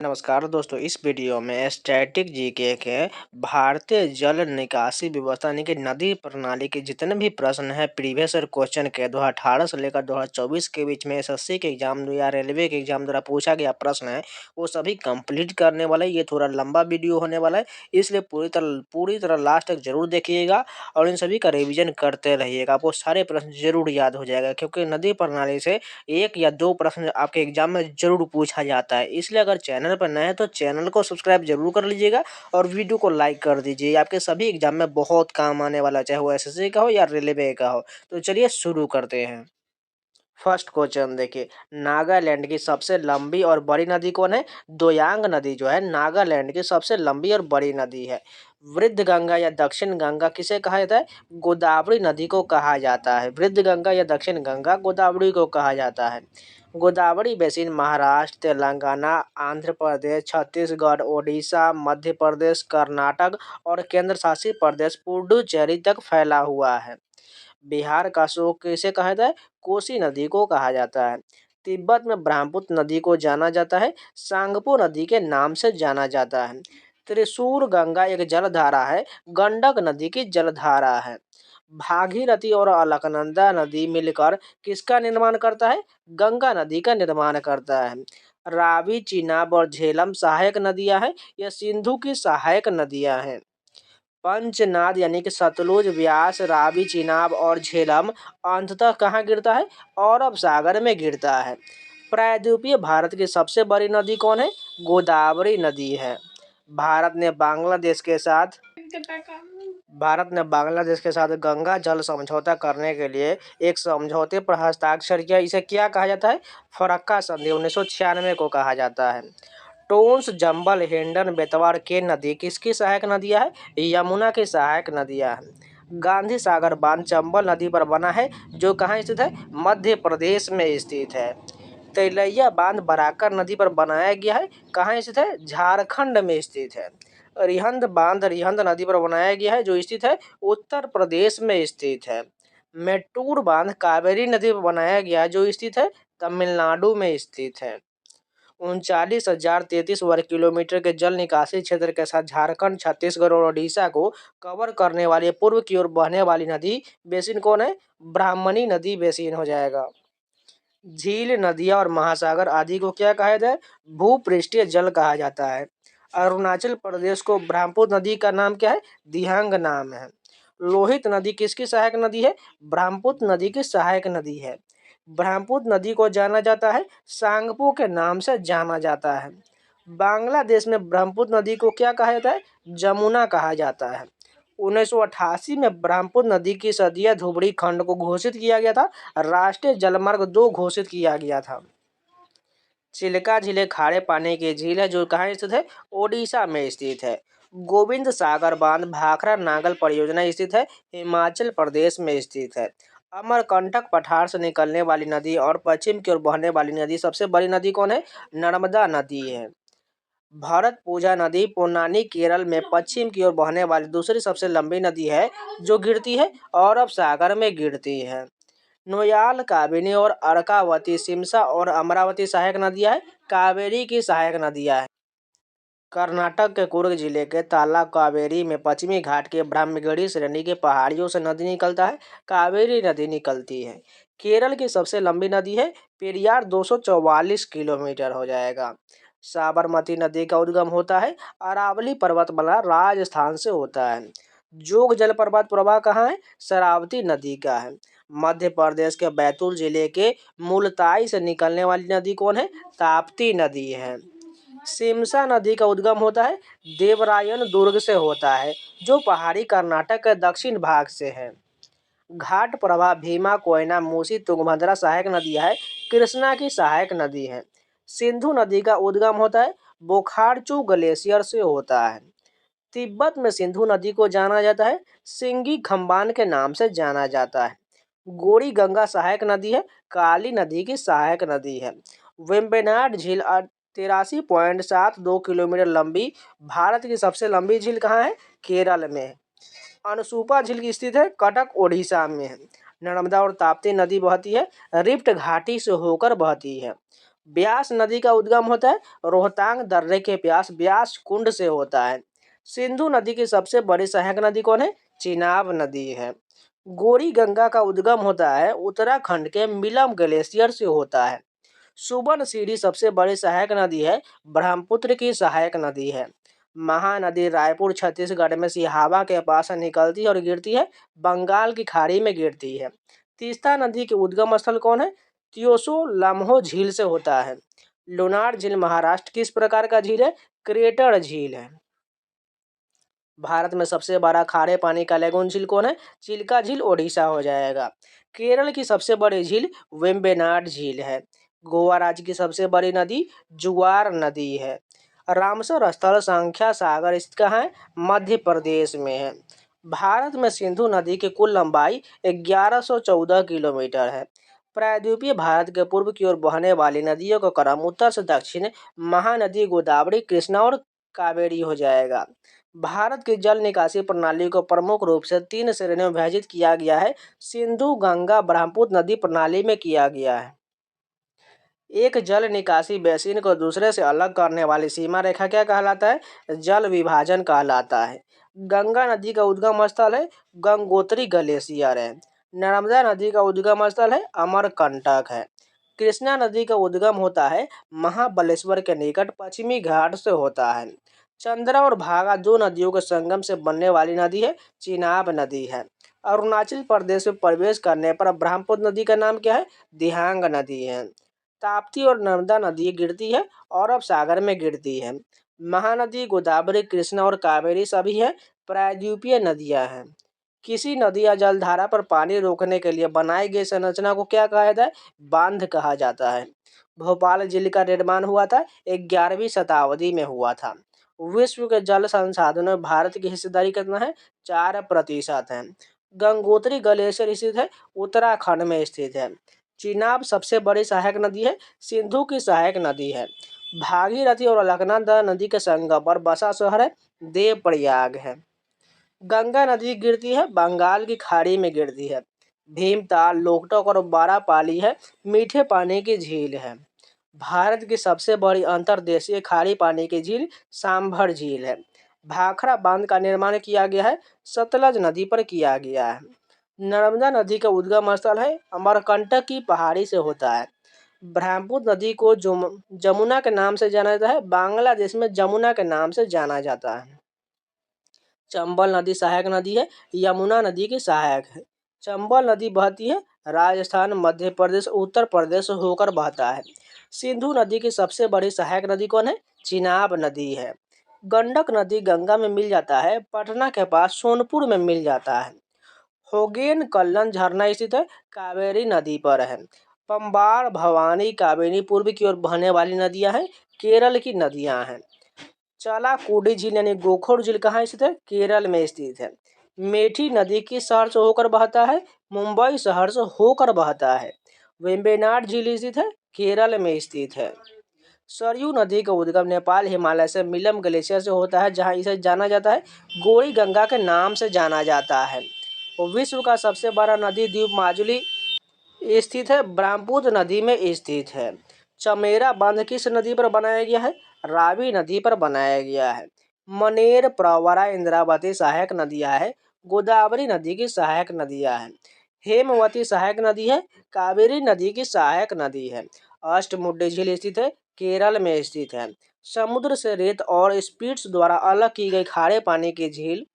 नमस्कार दोस्तों, इस वीडियो में स्टैटिक जीके के भारतीय जल निकासी व्यवस्था यानी कि नदी प्रणाली के जितने भी प्रश्न हैं प्रीवियस ईयर क्वेश्चन के 2018 से लेकर 2024 के बीच में एसएससी के एग्जाम या रेलवे के एग्जाम द्वारा पूछा गया प्रश्न है वो सभी कंप्लीट करने वाला है। ये थोड़ा लंबा वीडियो होने वाला है, इसलिए पूरी तरह लास्ट तक जरूर देखिएगा और इन सभी का रिविजन करते रहिएगा। आपको सारे प्रश्न जरूर याद हो जाएगा क्योंकि नदी प्रणाली से 1 या 2 प्रश्न आपके एग्जाम में जरूर पूछा जाता है। इसलिए अगर चैनल पर नए हैं तो चैनल को सब्सक्राइब जरूर कर लीजिएगा और वीडियो को लाइक कर दीजिए। आपके सभी एग्जाम में बहुत काम आने वाला, चाहे वो एसएससी का हो या रेलवे का हो। तो चलिए शुरू करते हैं। फर्स्ट क्वेश्चन देखिए, नागालैंड की सबसे लंबी और बड़ी नदी कौन है? दोयांग नदी जो है नागालैंड की सबसे लंबी और बड़ी नदी है। वृद्ध गंगा या दक्षिण गंगा किसे कहा जाता है? गोदावरी नदी को कहा जाता है। वृद्ध गंगा या दक्षिण गंगा गोदावरी को कहा जाता है। गोदावरी बेसिन महाराष्ट्र, तेलंगाना, आंध्र प्रदेश, छत्तीसगढ़, ओडिशा, मध्य प्रदेश, कर्नाटक और केंद्र शासित प्रदेश पुडुचेरी तक फैला हुआ है। बिहार का शोक किसे कहा जाता है? कोसी नदी को कहा जाता है। तिब्बत में ब्रह्मपुत्र नदी को जाना जाता है सांगपो नदी के नाम से जाना जाता है। त्रिशूर गंगा एक जलधारा है, गंडक नदी की जलधारा है। भागीरथी और अलकनंदा नदी मिलकर किसका निर्माण करता है? गंगा नदी का निर्माण करता है। रावी, चिनाब और झेलम सहायक नदियां हैं, यह सिंधु की सहायक नदियां हैं। पंचनाद यानी कि सतलुज, व्यास, रावी, चिनाब और झेलम अंततः कहाँ गिरता है? अरब सागर में गिरता है। प्रायद्वीपीय भारत की सबसे बड़ी नदी कौन है? गोदावरी नदी है। भारत ने बांग्लादेश के साथ गंगा जल समझौता करने के लिए एक समझौते पर हस्ताक्षर किया। इसे क्या कहा जाता है? फरक्का संधि 1996 को कहा जाता है। टोंस, जंबल, हेंडन, बेतवा और केन नदी किसकी सहायक नदियां हैं? यमुना की सहायक नदियां हैं। गांधी सागर बांध चंबल नदी पर बना है जो कहाँ स्थित है? मध्य प्रदेश में स्थित है। तेलैया बांध बराकर नदी पर बनाया गया है, कहाँ स्थित है? झारखंड में स्थित है। रिहंद बांध रिहंद नदी पर बनाया गया है जो स्थित है उत्तर प्रदेश में स्थित है। मेट्टूर बांध कावेरी नदी पर बनाया गया है जो स्थित है तमिलनाडु में स्थित है। 39,033 वर्ग किलोमीटर के जल निकासी क्षेत्र के साथ झारखंड, छत्तीसगढ़ और ओडिशा को कवर करने वाली पूर्व की ओर बहने वाली नदी बेसिन कौन है? ब्राह्मणी नदी बेसिन हो जाएगा। झील, नदियां और महासागर आदि को क्या कहा जाता है? भूपृष्ठीय जल कहा जाता है। अरुणाचल प्रदेश को ब्रह्मपुत्र नदी का नाम क्या है? दिहांग नाम है। लोहित नदी किसकी सहायक नदी है? ब्रह्मपुत्र नदी की सहायक नदी है। ब्रह्मपुत्र नदी को जाना जाता है सांगपो के नाम से जाना जाता है। बांग्लादेश में ब्रह्मपुत्र नदी को क्या कहा जाता है? जमुना कहा जाता है। 1988 में ब्रह्मपुत्र नदी की सदिया धुबरी खंड को घोषित किया गया था। राष्ट्रीय जलमार्ग 2 घोषित किया गया था। चिल्का झील एक खारे पानी की झील है जो कहाँ स्थित है? ओडिशा में स्थित है। गोविंद सागर बांध भाखड़ा नागल परियोजना स्थित है हिमाचल प्रदेश में स्थित है। अमरकंटक पठार से निकलने वाली नदी और पश्चिम की ओर बहने वाली नदी सबसे बड़ी नदी कौन है? नर्मदा नदी है। भरतपुजा नदी पोन्नानी केरल में पश्चिम की ओर बहने वाली दूसरी सबसे लंबी नदी है जो गिरती है अरब सागर में गिरती है। नोयाल, काबिनी और अर्कावती सिमसा और अमरावती सहायक नदियां हैं, कावेरी की सहायक नदियां हैं। कर्नाटक के कुर्ग जिले के ताला कावेरी में पश्चिमी घाट के ब्रह्मगिरी श्रेणी के पहाड़ियों से नदी निकलता है, कावेरी नदी निकलती है। केरल की सबसे लंबी नदी है पेरियार 244 किलोमीटर हो जाएगा। साबरमती नदी का उद्गम होता है अरावली पर्वतमाला राजस्थान से होता है। जोग जलप्रपात प्रवाह कहाँ है? शरावती नदी का है। मध्य प्रदेश के बैतूल जिले के मुलताई से निकलने वाली नदी कौन है? ताप्ती नदी है। सिमसा नदी का उद्गम होता है देवरायन दुर्ग से होता है जो पहाड़ी कर्नाटक के दक्षिण भाग से है। घाट प्रवाह भीमा, कोयना, मूसी, तुंगभद्रा सहायक नदियां है, कृष्णा की सहायक नदी है। सिंधु नदी का उद्गम होता है बोखारचू ग्लेशियर से होता है। तिब्बत में सिंधु नदी को जाना जाता है सिंगी खम्बान के नाम से जाना जाता है। गोरी गंगा सहायक नदी है, काली नदी की सहायक नदी है। वेम्बनाड झील 83.72 किलोमीटर लंबी भारत की सबसे लंबी झील कहाँ है? केरल में है। अनसुपा झील की स्थित है कटक ओडिशा में है। नर्मदा और ताप्ती नदी बहती है रिफ्ट घाटी से होकर बहती है। ब्यास नदी का उद्गम होता है रोहतांग दर्रे के पास ब्यास कुंड से होता है। सिंधु नदी की सबसे बड़ी सहायक नदी कौन है? चिनाब नदी है। गोरी गंगा का उद्गम होता है उत्तराखंड के मिलम ग्लेशियर से होता है। सुबनसिरी सबसे बड़ी सहायक नदी है, ब्रह्मपुत्र की सहायक नदी है। महानदी रायपुर छत्तीसगढ़ में सिहावा के पास से निकलती है और गिरती है बंगाल की खाड़ी में गिरती है। तीस्ता नदी के उद्गम स्थल कौन है? त्योसो लम्हो झील से होता है। लोनार झील महाराष्ट्र किस प्रकार का झील है? क्रेटर झील है। भारत में सबसे बड़ा खारे पानी का लेगून झील कौन है? चिल्का झील ओडिशा हो जाएगा। केरल की सबसे बड़ी झील वेम्बनाड झील है। गोवा राज्य की सबसे बड़ी नदी जुआर नदी है। रामसर स्थल संख्या सागर स्थित कहाँ है? मध्य प्रदेश में है। भारत में सिंधु नदी की कुल लंबाई 1114 किलोमीटर है। प्रायद्वीपीय भारत के पूर्व की ओर बहने वाली नदियों का क्रम उत्तर से दक्षिण महानदी गोदावरी कृष्णा और कावेरी हो जाएगा। भारत की जल निकासी प्रणाली को प्रमुख रूप से 3 श्रेणियों में विभाजित किया गया है। सिंधु गंगा ब्रह्मपुत्र नदी प्रणाली में किया गया है। एक जल निकासी बेसिन को दूसरे से अलग करने वाली सीमा रेखा क्या कहलाता है? जल विभाजन कहलाता है। गंगा नदी का उद्गम स्थल है गंगोत्री ग्लेशियर है। नर्मदा नदी का उद्गम स्थल है अमरकंटक है। कृष्णा नदी का उद्गम होता है महाबलेश्वर के निकट पश्चिमी घाट से होता है। चंद्रा और भागा दो नदियों के संगम से बनने वाली नदी है चिनाब नदी है। अरुणाचल प्रदेश में प्रवेश करने पर ब्रह्मपुत्र नदी का नाम क्या है? दिहांग नदी है। ताप्ती और नर्मदा नदी गिरती है अरब सागर में गिरती है। महानदी गोदावरी कृष्णा और कावेरी सभी है प्रायद्वीपीय नदियां हैं। किसी नदी या जलधारा पर पानी रोकने के लिए बनाई गई संरचना को क्या कहा जाता है? बांध कहा जाता है। भोपाल झील का निर्माण हुआ था 11वीं शताब्दी में हुआ था। विश्व के जल संसाधनों में भारत की हिस्सेदारी कितना है? 4% है। गंगोत्री ग्लेशियर स्थित है उत्तराखंड में स्थित है। चिनाब सबसे बड़ी सहायक नदी है, सिंधु की सहायक नदी है। भागीरथी और अलकनंदा नदी के संगम पर बसा शहर है देवप्रयाग है। गंगा नदी गिरती है बंगाल की खाड़ी में गिरती है। भीमताल लोकटक और बारापाली है मीठे पानी की झील है। भारत की सबसे बड़ी अंतर्देशीय खारी पानी की झील सांभर झील है। भाखड़ा बांध का निर्माण किया गया है सतलज नदी पर किया गया है। नर्मदा नदी का उद्गम स्थल है अमरकंटक की पहाड़ी से होता है। ब्रह्मपुत्र नदी को जमुना के नाम से जाना जाता है, बांग्लादेश में जमुना के नाम से जाना जाता है। चंबल नदी सहायक नदी है, यमुना नदी की सहायक है। चंबल नदी बहती है राजस्थान मध्य प्रदेश उत्तर प्रदेश होकर बहता है। सिंधु नदी की सबसे बड़ी सहायक नदी कौन है? चिनाब नदी है। गंडक नदी गंगा में मिल जाता है, पटना के पास सोनपुर में मिल जाता है। होगेन कल्लन झरना स्थित है कावेरी नदी पर है। पंबार भवानी कावेरी पूर्व की ओर बहने वाली नदियां हैं, केरल की नदियां हैं। चालाकुडी झील यानी गोखोर झील कहाँ स्थित है? केरल में स्थित है। मेठी नदी किस शहर से होकर बहता है? मुंबई शहर से होकर बहता है। वेम्बनाड झील स्थित है केरल में स्थित है। सरयू नदी का उद्गम नेपाल हिमालय से मिलम ग्लेशियर से होता है, जहां इसे जाना जाता है गोरी गंगा के नाम से जाना जाता है। विश्व का सबसे बड़ा नदी द्वीप माजुली स्थित है, ब्रह्मपुत्र नदी में स्थित है। चमेरा बांध किस नदी पर बनाया गया है? रावी नदी पर बनाया गया है। मनेर प्रवरा इंद्रावती सहायक नदियां है, गोदावरी नदी की सहायक नदियां हैं। हेमवती सहायक नदी है, कावेरी नदी की सहायक नदी है। अष्टमुड्डी झील स्थित है केरल में स्थित है। समुद्र से रेत और स्पीड्स द्वारा अलग की गई खारे पानी की झील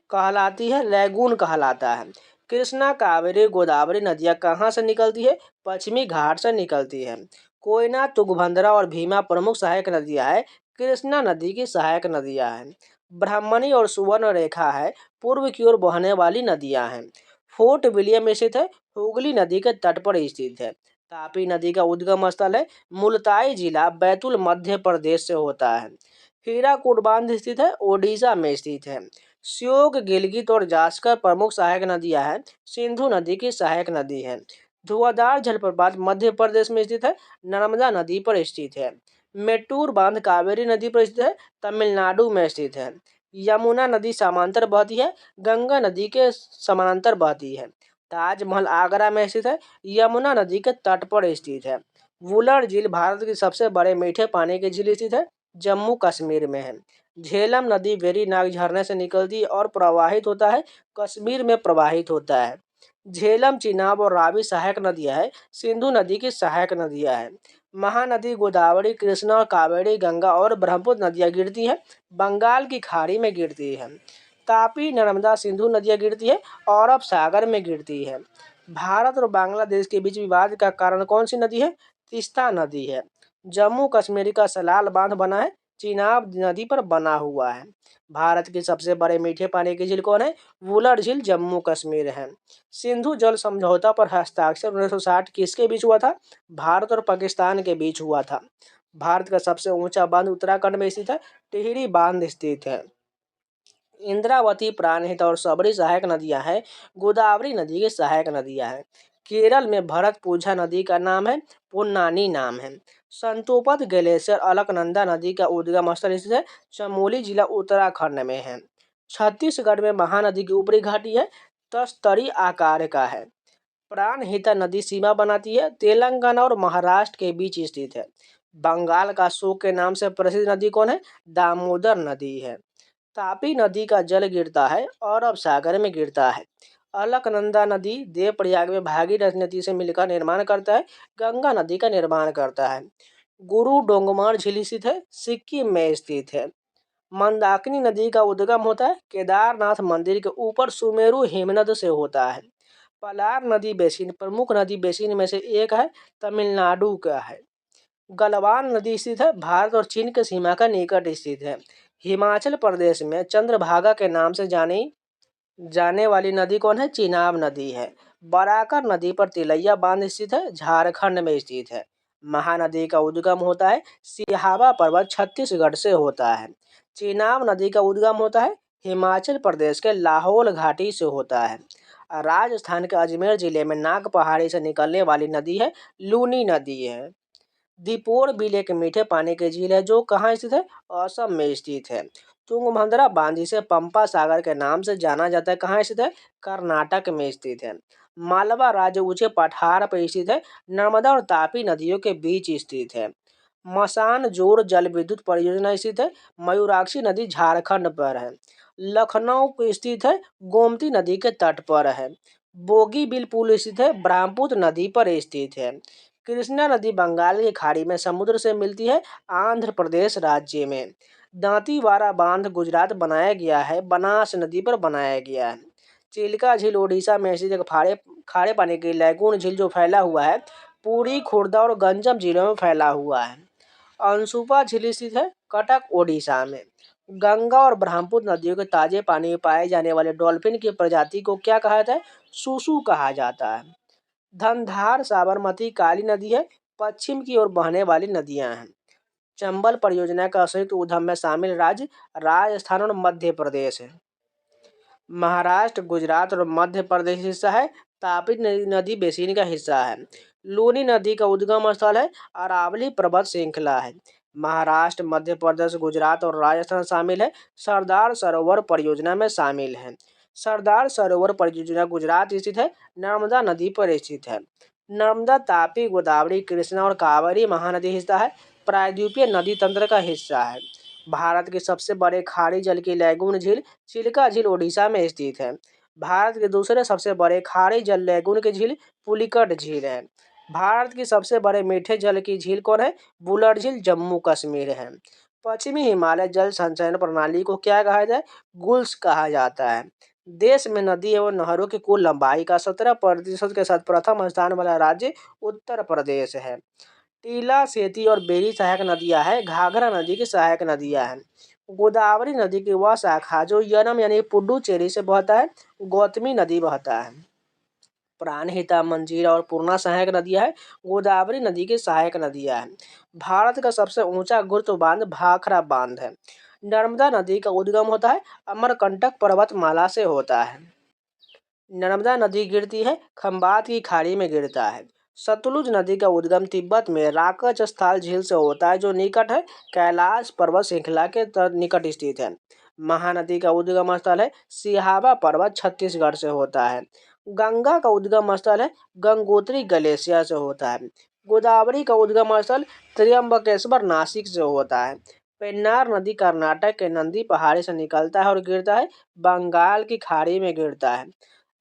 कहलाती है लैगून कहलाता है। कृष्णा कावेरी गोदावरी नदियां कहाँ से निकलती है? पश्चिमी घाट से निकलती है। कोयना तुंगभद्रा और भीमा प्रमुख सहायक नदियां हैं, कृष्णा नदी की सहायक नदियां हैं। ब्राह्मणी और सुवर्ण रेखा है पूर्व की ओर बहने वाली नदियां हैं। फोर्ट विलियम स्थित है हुगली नदी के तट पर स्थित है। तापी नदी का उद्गम स्थल है मुल्ताई जिला बैतूल मध्य प्रदेश से होता है। हीराकुड बांध स्थित है ओडिशा में स्थित है। श्योक गिलगित और जास्कर प्रमुख सहायक नदियां हैं, सिंधु नदी की सहायक नदी है। धुआंधार जलप्रपात मध्य प्रदेश में स्थित है, नर्मदा नदी पर स्थित है। मेट्टूर बांध कावेरी नदी पर स्थित है, तमिलनाडु में स्थित है। यमुना नदी समांतर बहती है, गंगा नदी के समानांतर बहती है। ताजमहल आगरा में स्थित है, यमुना नदी के तट पर स्थित है। वुलर झील भारत की सबसे बड़े मीठे पानी की झील स्थित है, जम्मू कश्मीर में है। झेलम नदी वेरीनाग झरने से निकलती है और प्रवाहित होता है, कश्मीर में प्रवाहित होता है। झेलम, चिनाब और रावी सहायक नदियां हैं। सिंधु नदी की सहायक नदियां हैं। महानदी गोदावरी, कृष्णा और कावेरी, गंगा और ब्रह्मपुत्र नदियां गिरती हैं, बंगाल की खाड़ी में गिरती है। तापी, नर्मदा, सिंधु नदियां गिरती है और अरब सागर में गिरती है। भारत और बांग्लादेश के बीच विवाद का कारण कौन सी नदी है? तीस्ता नदी है। जम्मू कश्मीर का सलाल बांध बना है, चिनाब नदी पर बना हुआ है। भारत के सबसे बड़े मीठे पानी की झील कौन है? वुलर झील, जम्मू कश्मीर है। सिंधु जल समझौता पर हस्ताक्षर 1960 किसके बीच हुआ था? भारत और पाकिस्तान के बीच हुआ था। भारत का सबसे ऊंचा बांध उत्तराखंड में स्थित है, टिहरी बांध स्थित है। इंद्रावती, प्राणहिता और सबरी सहायक नदियां हैं। गोदावरी नदी की सहायक नदियां हैं। केरल में भरतपुझा नदी का नाम है, पुन्नानी नाम है। संतोपद ग्लेशियर अलकनंदा नदी का उद्गम स्थल स्थित है, चमोली जिला उत्तराखंड में है। छत्तीसगढ़ में महानदी की ऊपरी घाटी है, तस्तरी आकार का है। प्राणहिता नदी सीमा बनाती है, तेलंगाना और महाराष्ट्र के बीच स्थित है। बंगाल का शोक के नाम से प्रसिद्ध नदी कौन है? दामोदर नदी है। तापी नदी का जल गिरता है और अरब सागर में गिरता है। अलकनंदा नदी देवप्रयाग में भागीरथी नदी से मिलकर निर्माण करता है, गंगा नदी का निर्माण करता है। गुरु डोंगमार झील स्थित है, सिक्किम में स्थित है। मंदाकिनी नदी का उद्गम होता है, केदारनाथ मंदिर के ऊपर सुमेरु हिमनद से होता है। पलार नदी बेसिन प्रमुख नदी बेसिन में से एक है, तमिलनाडु का है। गलवान नदी स्थित है, भारत और चीन के सीमा का निकट स्थित है। हिमाचल प्रदेश में चंद्रभागा के नाम से जानी जाने वाली नदी कौन है? चिनाब नदी है। बराकर नदी पर तिलैया बांध स्थित है, झारखंड में स्थित है। महानदी का उद्गम होता है, सिहावा पर्वत छत्तीसगढ़ से होता है। चिनाब नदी का उद्गम होता है, हिमाचल प्रदेश के लाहौल घाटी से होता है। राजस्थान के अजमेर जिले में नाग पहाड़ी से निकलने वाली नदी है, लूनी नदी है। दीपोर बिल एक मीठे पानी की झील है जो कहाँ स्थित है? असम में स्थित है। तुंगभद्रा बांध जिसे पंपा सागर के नाम से जाना जाता है, कहाँ स्थित है? कर्नाटक में स्थित है। मालवा राज्य ऊंचे पठार पर स्थित है, नर्मदा और तापी नदियों के बीच स्थित है। मसान जोर जल विद्युत परियोजना स्थित है, मयूराक्षी नदी झारखंड पर है। लखनऊ पे स्थित है, गोमती नदी के तट पर है। बोगीबिल पुल स्थित है, ब्रह्मपुत्र नदी पर स्थित है। कृष्णा नदी बंगाल की खाड़ी में समुद्र से मिलती है, आंध्र प्रदेश राज्य में। दांतीवारा बांध गुजरात बनाया गया है, बनास नदी पर बनाया गया है। चिल्का झील ओडिशा में स्थित एक खारे पानी की लैगून झील जो फैला हुआ है, पुरी, खुर्दा और गंजम जिलों में फैला हुआ है। अंशुपा झील स्थित है, कटक ओडिशा में। गंगा और ब्रह्मपुत्र नदियों के ताजे पानी में पाए जाने वाले डॉल्फिन की प्रजाति को क्या कहा जाता है? सुसु कहा जाता है। धनधार, साबरमती, काली नदी है, पश्चिम की ओर बहने वाली नदियां हैं। चंबल परियोजना का संयुक्त उद्यम में शामिल राज्य राजस्थान और मध्य प्रदेश है। महाराष्ट्र, गुजरात और मध्य प्रदेश हिस्सा है। तापी नदी बेसिन का हिस्सा है। लूनी नदी का उद्गम स्थल है, अरावली पर्वत श्रृंखला है। महाराष्ट्र, मध्य प्रदेश, गुजरात और राजस्थान शामिल है। सरदार सरोवर परियोजना में शामिल है। सरदार सरोवर परियोजना गुजरात स्थित है, नर्मदा नदी पर स्थित है। नर्मदा, तापी, गोदावरी, कृष्णा और कावेरी महानदी हिस्सा है, प्रायद्वीपीय नदी तंत्र का हिस्सा है। भारत के सबसे बड़े खाड़ी जल की लैगून झील चिल्का झील ओडिशा में स्थित है। भारत के दूसरे सबसे बड़े खाड़ी जल लैगून की झील पुलिकट झील है। भारत की सबसे बड़े मीठे जल की झील कौन है? बुलर झील, जम्मू कश्मीर है। पश्चिमी हिमालय जल संचयन प्रणाली को क्या कहा जाए? गुल्स कहा जाता है। देश में नदी एवं नहरों की कुल लंबाई का 17% के साथ प्रथम स्थान वाला राज्य उत्तर प्रदेश है। टीला, सेती और बेरी सहायक नदियां हैं, घाघरा नदी की सहायक नदियां हैं। गोदावरी नदी की वह शाखा जो यनम यानी पुडुचेरी से बहता है, गौतमी नदी बहता है। प्राणहिता, मंजीरा और पूर्णा सहायक नदियां हैं, गोदावरी नदी की सहायक नदियां हैं। भारत का सबसे ऊंचा गुरुत्व बांध भाखड़ा बांध है। नर्मदा नदी का उद्गम होता है, अमरकंटक पर्वतमाला से होता है। नर्मदा नदी गिरती है, खंबात की खाड़ी में गिरता है। सतलुज नदी का उद्गम तिब्बत में राकच स्थल झील से होता है जो निकट है, कैलाश पर्वत श्रृंखला के निकट स्थित है। महानदी का उद्गम स्थल है, सिहावा पर्वत छत्तीसगढ़ से होता है। गंगा का उद्गम स्थल है, गंगोत्री ग्लेशियर से होता है। गोदावरी का उद्गम स्थल त्र्यंबकेश्वर नासिक से होता है। पेन्नार नदी कर्नाटक के नंदी पहाड़ी से निकलता है और गिरता है बंगाल की खाड़ी में गिरता है।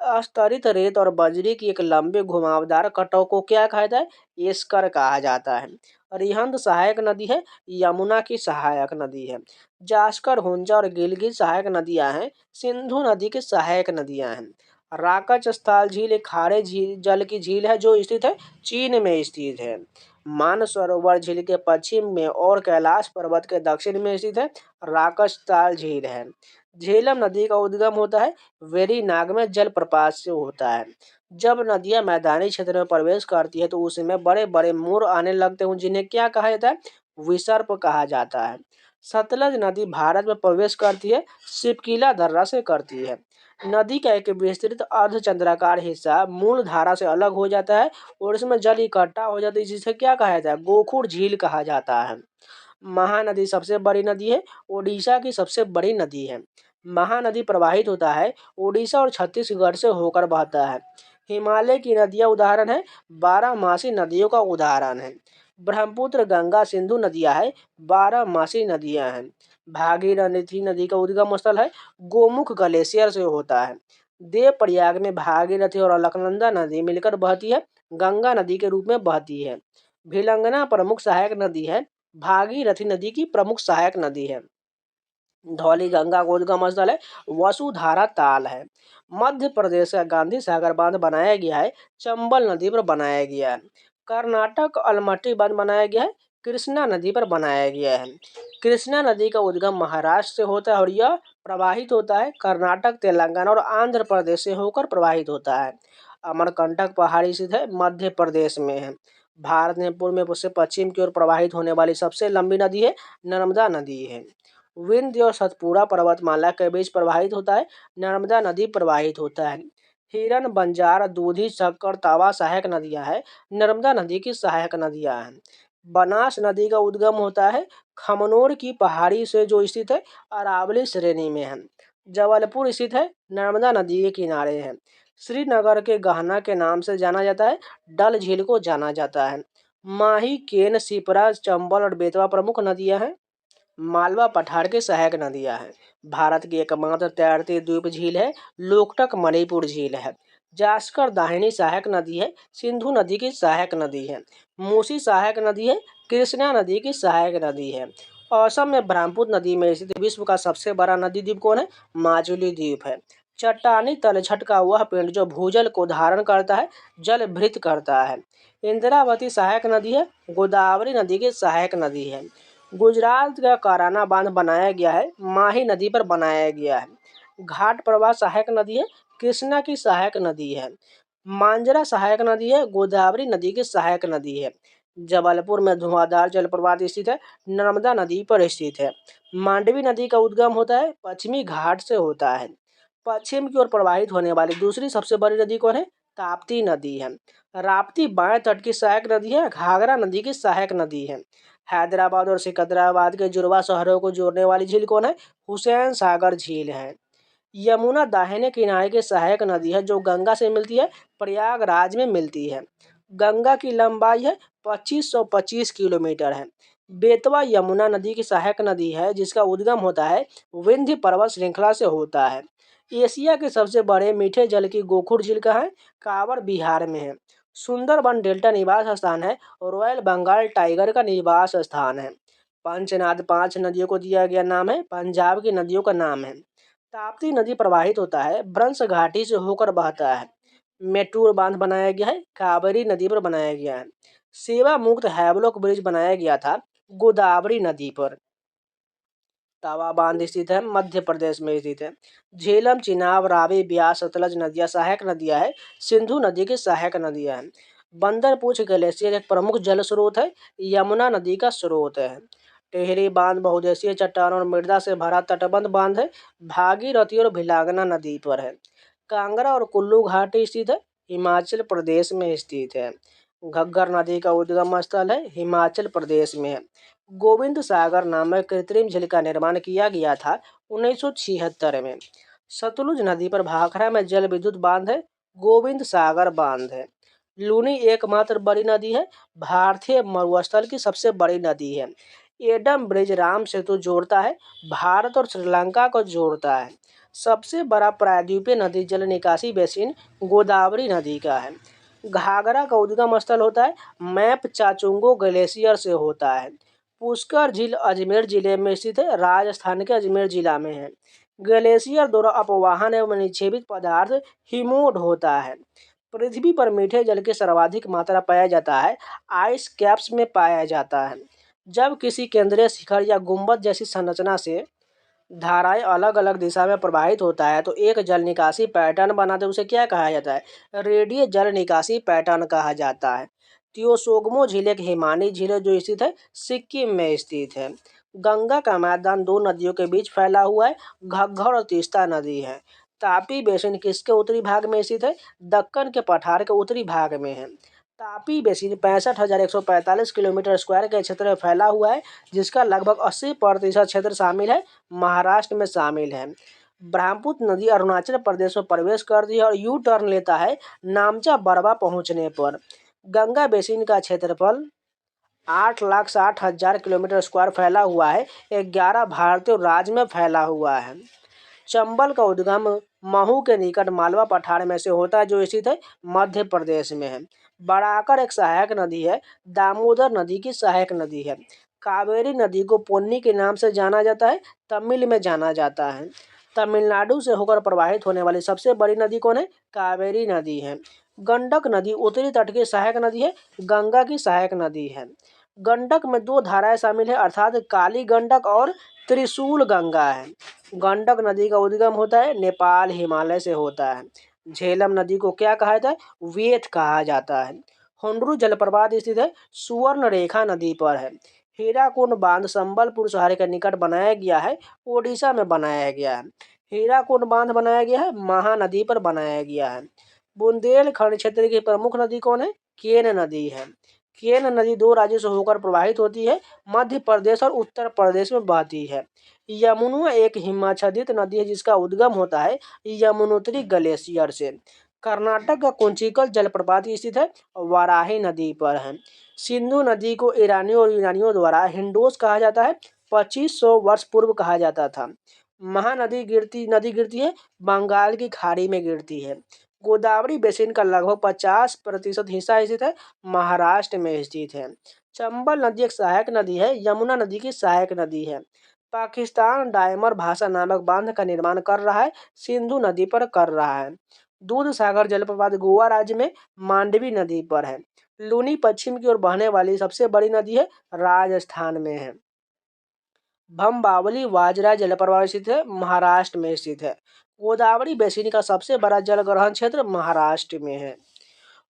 अस्तरित रेत और बजरी की एक लंबी घुमावदार कटो को क्या कहा जाता है? एस्कर कहा जाता है। रिहंद सहायक नदी है, यमुना की सहायक नदी है। जास्कर, हुंजा और गिलगित सहायक नदियां हैं, सिंधु नदी की सहायक नदियां हैं। राकच स्थल झील एक खारे झील जल की झील है जो स्थित है चीन में स्थित है। मानसरोवर झील के पश्चिम में और कैलाश पर्वत के दक्षिण में स्थित है राकच झील है। झेलम नदी का उद्गम होता है वेरीनाग में जलप्रपात से होता है। जब नदियां मैदानी क्षेत्र में प्रवेश करती है तो उसमें बड़े बड़े मोर आने लगते हैं जिन्हें क्या कहा जाता है? विसर्प कहा जाता है। सतलज नदी भारत में प्रवेश करती है सिपकीला दर्रा से करती है। नदी का एक विस्तृत अर्धचंद्राकार हिस्सा मूल धारा से अलग हो जाता है और इसमें जल इकट्ठा हो जाता है जिसे क्या कहा जाता है? गोखुर झील कहा जाता है। महानदी सबसे बड़ी नदी है, ओडिशा की सबसे बड़ी नदी है। महानदी प्रवाहित होता है ओडिशा और छत्तीसगढ़ से होकर बहता है। हिमालय की नदियां उदाहरण है, बारहमासी नदियों का उदाहरण है। ब्रह्मपुत्र, गंगा, सिंधु नदियां है, बारहमासी नदियां हैं। भागीरथी नदी का उद्गम स्थल है गोमुख ग्लेशियर से होता है। देवप्रयाग में भागीरथी और अलकनंदा नदी मिलकर बहती है, गंगा नदी के रूप में बहती है। भिलंगना प्रमुख सहायक नदी है, भागीरथी नदी की प्रमुख सहायक नदी है। धौली गंगा का उद्गम स्थल है वसुधारा ताल है। मध्य प्रदेश का गांधी सागर बांध बनाया गया है, चंबल नदी पर बनाया गया है। कर्नाटक अलमट्टी बांध बनाया गया है, कृष्णा नदी पर बनाया गया है। कृष्णा नदी का उद्गम महाराष्ट्र से होता है और यह प्रवाहित होता है कर्नाटक, तेलंगाना और आंध्र प्रदेश से होकर प्रवाहित होता है। अमरकंटक पहाड़ी स्थित है, मध्य प्रदेश में है। भारत में पूर्व में से पश्चिम की ओर प्रवाहित होने वाली सबसे लंबी नदी है नर्मदा नदी है। विंध्य और सतपुड़ा पर्वतमाला के बीच प्रवाहित होता है, नर्मदा नदी प्रवाहित होता है। हिरन, बंजार, दूधी, शक्कर, तावा सहायक नदियां हैं, नर्मदा नदी की सहायक नदियां हैं। बनास नदी का उद्गम होता है खमनोर की पहाड़ी से जो स्थित है अरावली श्रेणी में है। जबलपुर स्थित है, नर्मदा नदी के किनारे है। श्रीनगर के गहना के नाम से जाना जाता है, डल झील को जाना जाता है। माही, केन, सिपरा, चंबल और बेतवा प्रमुख नदियां हैं। मालवा पठार की सहायक नदियां हैं। भारत की एकमात्र तैरती द्वीप झील है लोकटक मणिपुर झील है। जास्कर दाहिनी सहायक नदी है, सिंधु नदी की सहायक नदी है। मूसी सहायक नदी है, कृष्णा नदी की सहायक नदी है। असम में ब्रह्मपुत्र नदी में स्थित विश्व का सबसे बड़ा नदी द्वीप कौन है? माजुली द्वीप है। चट्टानी तलछट का वह पिंड जो भूजल को धारण करता है, जल भृत करता है। इंद्रावती सहायक नदी है, गोदावरी नदी की सहायक नदी है। गुजरात का काराना बांध बनाया गया है, माही नदी पर बनाया गया है। घाट प्रवाह सहायक नदी है, कृष्णा की सहायक नदी है। मांजरा सहायक नदी है, गोदावरी नदी की सहायक नदी है। जबलपुर में धुआंधार जलप्रपात स्थित है, नर्मदा नदी पर स्थित है। मांडवी नदी का उद्गम होता है पश्चिमी घाट से होता है। पश्चिम की ओर प्रवाहित होने वाली दूसरी सबसे बड़ी नदी कौन है? ताप्ती नदी है। राप्ती बाएं तट की सहायक नदी है, घाघरा नदी की सहायक नदी है। हैदराबाद और सिकंदराबाद के जुड़वा शहरों को जोड़ने वाली झील कौन है? हुसैन सागर झील है। यमुना दाहिने किनारे की सहायक नदी है जो गंगा से मिलती है, प्रयागराज में मिलती है। गंगा की लंबाई है 2525 किलोमीटर है। बेतवा यमुना नदी की सहायक नदी है जिसका उद्गम होता है विंध्य पर्वत श्रृंखला से होता है। एशिया के सबसे बड़े मीठे जल की गोखुर झील कहाँ है? कांवड़ बिहार में है। सुंदरबन डेल्टा निवास स्थान है और रॉयल बंगाल टाइगर का निवास स्थान है। पंचनाद 5 नदियों को दिया गया नाम है, पंजाब की नदियों का नाम है। ताप्ती नदी प्रवाहित होता है ब्रंश घाटी से होकर बहता है। मेटूर बांध बनाया गया है, कावेरी नदी पर बनाया गया है। सेवा मुक्त हैवलॉक ब्रिज बनाया गया था गोदावरी नदी पर। तवा बांध स्थित है, मध्य प्रदेश में स्थित है। झेलम, चिनाब, रावी, ब्यास, सतलज नदियां सहायक नदियां हैं, सिंधु नदी की सहायक नदियां हैं। बंदरपूछ ग्लेशियर एक प्रमुख जल स्रोत है, यमुना नदी का स्रोत है। टेहरी बांध बहुदेशीय चट्टानों और मृदा से भरा तटबंध बांध है, भागीरथी और भिलांगना नदी पर है। कांगड़ा और कुल्लू घाटी स्थित है, हिमाचल प्रदेश में स्थित है। घग्गर नदी का उद्गम स्थल है, हिमाचल प्रदेश में है। गोविंद सागर नामक कृत्रिम झील का निर्माण किया गया था 1976 में। सतलुज नदी पर भाखड़ा में जल विद्युत बांध है, गोविंद सागर बांध है। लूनी एकमात्र बड़ी नदी है। भारतीय मरुस्थल की सबसे बड़ी नदी है। एडम ब्रिज राम सेतु जोड़ता है। भारत और श्रीलंका को जोड़ता है। सबसे बड़ा प्रायद्वीपीय नदी जल निकासी बेसिन गोदावरी नदी का है। घाघरा का उद्गम स्थल होता है मैप चाचुंगो ग्लेशियर से होता है। पुष्कर झील अजमेर जिले में स्थित है। राजस्थान के अजमेर जिला में है। ग्लेशियर द्वारा अपवाहन एवं निक्षेपित पदार्थ हिमोड होता है। पृथ्वी पर मीठे जल की सर्वाधिक मात्रा पाया जाता है आइस कैप्स में पाया जाता है। जब किसी केंद्रीय शिखर या गुंबद जैसी संरचना से धाराएं अलग अलग दिशा में प्रवाहित होता है तो एक जल निकासी पैटर्न बनाते उसे क्या कहा जाता है? रेडियल जल निकासी पैटर्न कहा जाता है। त्योसोगमो झील एक हिमानी झील है जो स्थित है सिक्किम में स्थित है। गंगा का मैदान दो नदियों के बीच फैला हुआ है। घग्गर और तीस्ता नदी है। तापी बेसिन किसके उत्तरी भाग में स्थित है? दक्कन के पठार के उत्तरी भाग में है। तापी बेसिन 65,145 किलोमीटर स्क्वायर के क्षेत्र में फैला हुआ है जिसका लगभग 80% क्षेत्र शामिल है महाराष्ट्र में शामिल है। ब्रह्मपुत्र नदी अरुणाचल प्रदेश में प्रवेश करती है और यू टर्न लेता है नामचा बरवा पहुंचने पर। गंगा बेसिन का क्षेत्रफल 8,60,000 किलोमीटर स्क्वायर फैला हुआ है। 11 भारतीय राज्य में फैला हुआ है। चंबल का उद्गम महू के निकट मालवा पठार में से होता है जो स्थित है मध्य प्रदेश में है। बराकर एक सहायक नदी है। दामोदर नदी की सहायक नदी है। कावेरी नदी को पोन्नी के नाम से जाना जाता है। तमिल में जाना जाता है। तमिलनाडु से होकर प्रवाहित होने वाली सबसे बड़ी नदी कौन है? कावेरी नदी है। गंडक नदी उत्तरी तट की सहायक नदी है। गंगा की सहायक नदी है। गंडक में दो धाराएं शामिल है अर्थात काली गंडक और त्रिशूल गंगा है। गंडक नदी का उद्गम होता है नेपाल हिमालय से होता है। झेलम नदी को क्या कहा जाता है? वेत कहा जाता है। हुंडरू जलप्रपात स्थित है सुवर्ण रेखा नदी पर है। हीराकुंड बांध संबलपुर शहर के निकट बनाया गया है। ओडिशा में बनाया गया है। हीराकुंड बांध बनाया गया है महानदी पर बनाया गया है। बुंदेलखंड क्षेत्र की प्रमुख नदी कौन है? केन नदी है। केन नदी दो राज्यों से होकर प्रवाहित होती है। मध्य प्रदेश और उत्तर प्रदेश में बहती है। यमुना एक हिमाच्छादित नदी है जिसका उद्गम होता है यमुनोत्री ग्लेशियर से। कर्नाटक का कुंचिकल जलप्रपात स्थित है वाराही नदी पर है। सिंधु नदी को ईरानियों और यूनानियों द्वारा हिंडोस कहा जाता है। 2500 वर्ष पूर्व कहा जाता था। महानदी नदी गिरती है बंगाल की खाड़ी में गिरती है। गोदावरी बेसिन का लगभग 50% हिस्सा स्थित है महाराष्ट्र में स्थित है। चंबल नदी एक सहायक नदी है। यमुना नदी की सहायक नदी है। पाकिस्तान डायमर भाषा नामक बांध का निर्माण कर रहा है सिंधु नदी पर कर रहा है। दूध सागर जलप्रपात गोवा राज्य में मांडवी नदी पर है। लूनी पश्चिम की ओर बहने वाली सबसे बड़ी नदी है राजस्थान में है। भंबावली वाजरा जलप्रपात स्थित है महाराष्ट्र में स्थित है। गोदावरी बेसिन का सबसे बड़ा जल ग्रहण क्षेत्र महाराष्ट्र में है।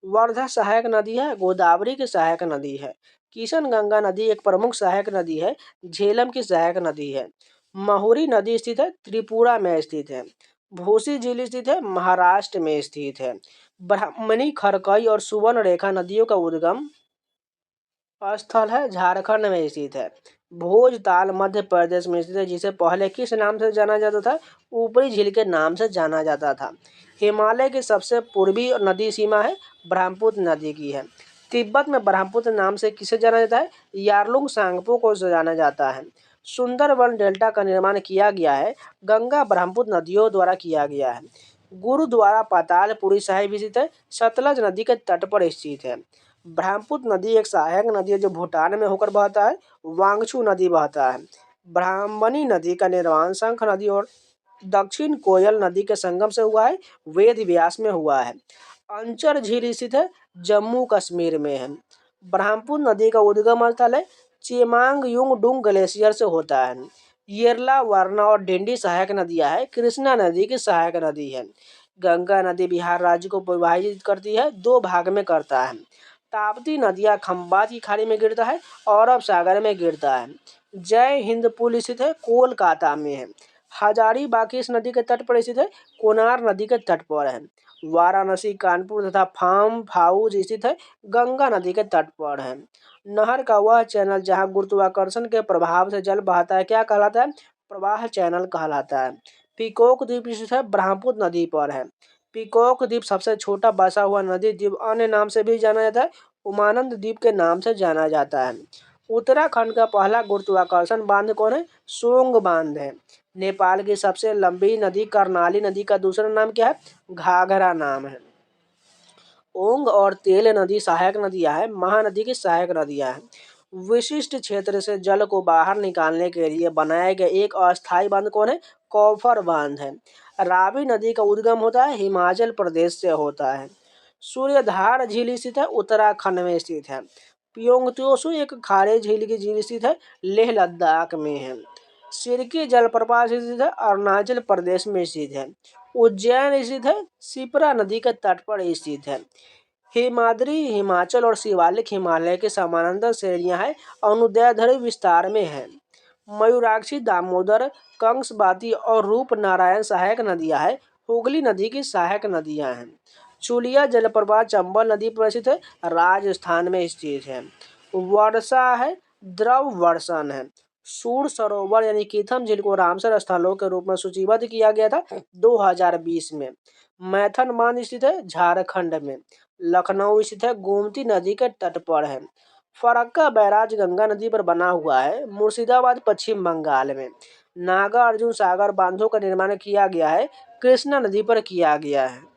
वर्धा सहायक नदी है। गोदावरी की सहायक नदी है। किशन गंगा नदी एक प्रमुख सहायक नदी है। झेलम की सहायक नदी है। महुरी नदी स्थित है त्रिपुरा में स्थित है। भूसी झील स्थित है महाराष्ट्र में स्थित है। ब्राह्मणी खरकई और सुवर्ण रेखा नदियों का उद्गम स्थल है झारखंड में स्थित है। भोजताल मध्य प्रदेश में स्थित है जिसे पहले किस नाम से जाना जाता था? ऊपरी झील के नाम से जाना जाता था। हिमालय की सबसे पूर्वी नदी सीमा है ब्रह्मपुत्र नदी की है। तिब्बत में ब्रह्मपुत्र नाम से किसे जाना जाता है? यारलुंग सांगपो को जाना जाता है। सुंदरवन डेल्टा का निर्माण किया गया है गंगा ब्रह्मपुत्र नदियों द्वारा किया गया है। गुरुद्वारा पातालपुरी साहिब स्थित है सतलज नदी के तट पर स्थित है। ब्रह्मपुत्र नदी एक सहायक नदी है जो भूटान में होकर बहता है। वांगचू नदी बहता है। ब्राह्मणी नदी का निर्माण शंख नदी और दक्षिण कोयल नदी के संगम से हुआ है। वेद व्यास में हुआ है। अंचर झील स्थित है जम्मू कश्मीर में है। ब्रह्मपुत्र नदी का उद्गम स्थल है चेमांगयुंग डुंग ग्लेशियर से होता है। येरला वरना और डिंडी सहायक नदियां है। कृष्णा नदी की सहायक नदी है। गंगा नदी बिहार राज्य को विभाजित करती है दो भाग में करता है। ताप्ती नदियां खंबात की खाड़ी में गिरता है और अरब सागर में गिरता है। जय हिंद पुल स्थित है कोलकाता में है। हजारीबाग किस नदी के तट पर स्थित है? कोनार नदी के तट पर है। वाराणसी कानपुर तथा फार्म हाउस स्थित है गंगा नदी के तट पर है। नहर का वह चैनल जहां गुरुत्वाकर्षण के प्रभाव से जल बहता है क्या कहलाता है? प्रवाह चैनल कहलाता है। पीकॉक द्वीप स्थित है ब्रह्मपुत्र नदी पर है। पीकॉक द्वीप सबसे छोटा बसा हुआ नदी द्वीप अन्य नाम से भी जाना जाता है, उमानंद द्वीप के नाम से जाना जाता है। उत्तराखंड का पहला गुरुत्वाकर्षण बांध कौन है? सोंग बांध है। नेपाल की सबसे लंबी नदी कर्णाली नदी का दूसरा नाम क्या है? घाघरा नाम है। ओंग और तेल नदी सहायक नदियां हैं, महानदी की सहायक नदियां हैं। विशिष्ट क्षेत्र से जल को बाहर निकालने के लिए बनाया गया एक अस्थायी बांध कौन है? कॉफर बांध है। रावी नदी का उद्गम होता है हिमाचल प्रदेश से होता है। सूर्यधार झील स्थित है उत्तराखंड में स्थित है। प्योंगत्योसु एक खारे झील की झील स्थित है, लेह लद्दाख में है। सिरकी जलप्रपात स्थित है, अरुणाचल प्रदेश में स्थित है। उज्जैन स्थित है, शिप्रा नदी के तट पर स्थित है। हिमाद्री हिमाचल और शिवालिक हिमालय के समानांतर श्रेणियां हैं, अनुदैर्ध्य विस्तार में है। मयूराक्षी, दामोदर, कंसबाती और रूपनारायण सहायक नदियां हैं, हुगली नदी की सहायक नदियां हैं। चुलिया जलप्रपात चंबल नदी पर स्थित है, राजस्थान में स्थित है। वर्षा है, द्रव वर्षण है। सूर सरोवर यानी कीथम झील को रामसर स्थलों के रूप में सूचीबद्ध किया गया था 2020 में। मैथन बांध स्थित है झारखंड में। लखनऊ स्थित है, गोमती नदी के तट पर है। फरक्का बैराज गंगा नदी पर बना हुआ है, मुर्शिदाबाद पश्चिम बंगाल में। नागा अर्जुन सागर बांधों का निर्माण किया गया है, कृष्णा नदी पर किया गया है।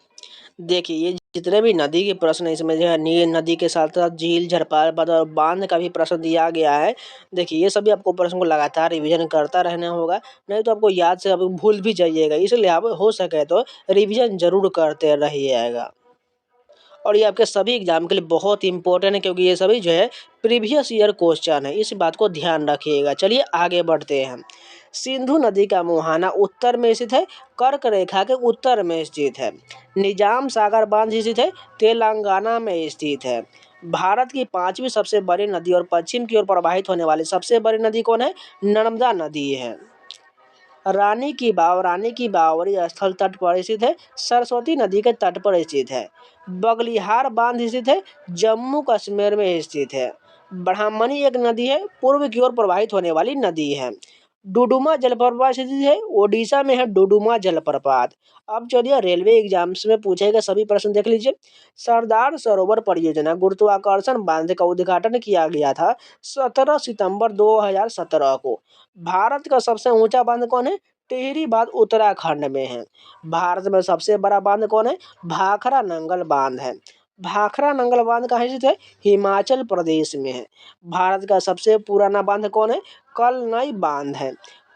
देखिए ये जितने भी नदी के प्रश्न इसमें जो है नील नदी के साथ साथ झील, झरपाल और बांध का भी प्रश्न दिया गया है। देखिए ये सभी आपको प्रश्न को लगातार रिवीजन करता रहना होगा, नहीं तो आपको याद से आप भूल भी जाइएगा, इसलिए आप हो सके तो रिवीजन जरूर करते रहिएगा। और ये आपके सभी एग्जाम के लिए बहुत इंपॉर्टेंट है, क्योंकि ये सभी जो है प्रीवियस ईयर क्वेश्चन है, इस बात को ध्यान रखिएगा। चलिए आगे बढ़ते हैं। सिंधु नदी का मुहाना उत्तर में स्थित है, कर्क रेखा के उत्तर में स्थित है। निजाम सागर बांध स्थित है, तेलंगाना में स्थित है। भारत की 5वीं सबसे बड़ी नदी और पश्चिम की ओर प्रवाहित होने वाली सबसे बड़ी नदी कौन है? नर्मदा नदी है। रानी की बावरी स्थल तट पर स्थित है, सरस्वती नदी के तट पर स्थित है। बगलिहार बांध स्थित है, जम्मू कश्मीर में स्थित है। ब्राह्मणी एक नदी है, पूर्व की ओर प्रवाहित होने वाली नदी है। डुडुमा जलप्रपात स्थित है, ओडिशा में है डुडुमा जलप्रपात। अब चलिए रेलवे एग्जाम्स में पूछे गए सभी प्रश्न देख लीजिए। सरदार सरोवर परियोजना गुरुत्वाकर्षण बांध का उद्घाटन किया गया था 17 सितंबर 2017 को। भारत का सबसे ऊंचा बांध कौन है? टिहरी बांध उत्तराखंड में है। भारत में सबसे बड़ा बांध कौन है? भाखरा नंगल बांध है। भाखरा नंगल बांध कहाँ स्थित है? हिमाचल प्रदेश में है। भारत का सबसे पुराना बांध कौन है? कलनई बांध है।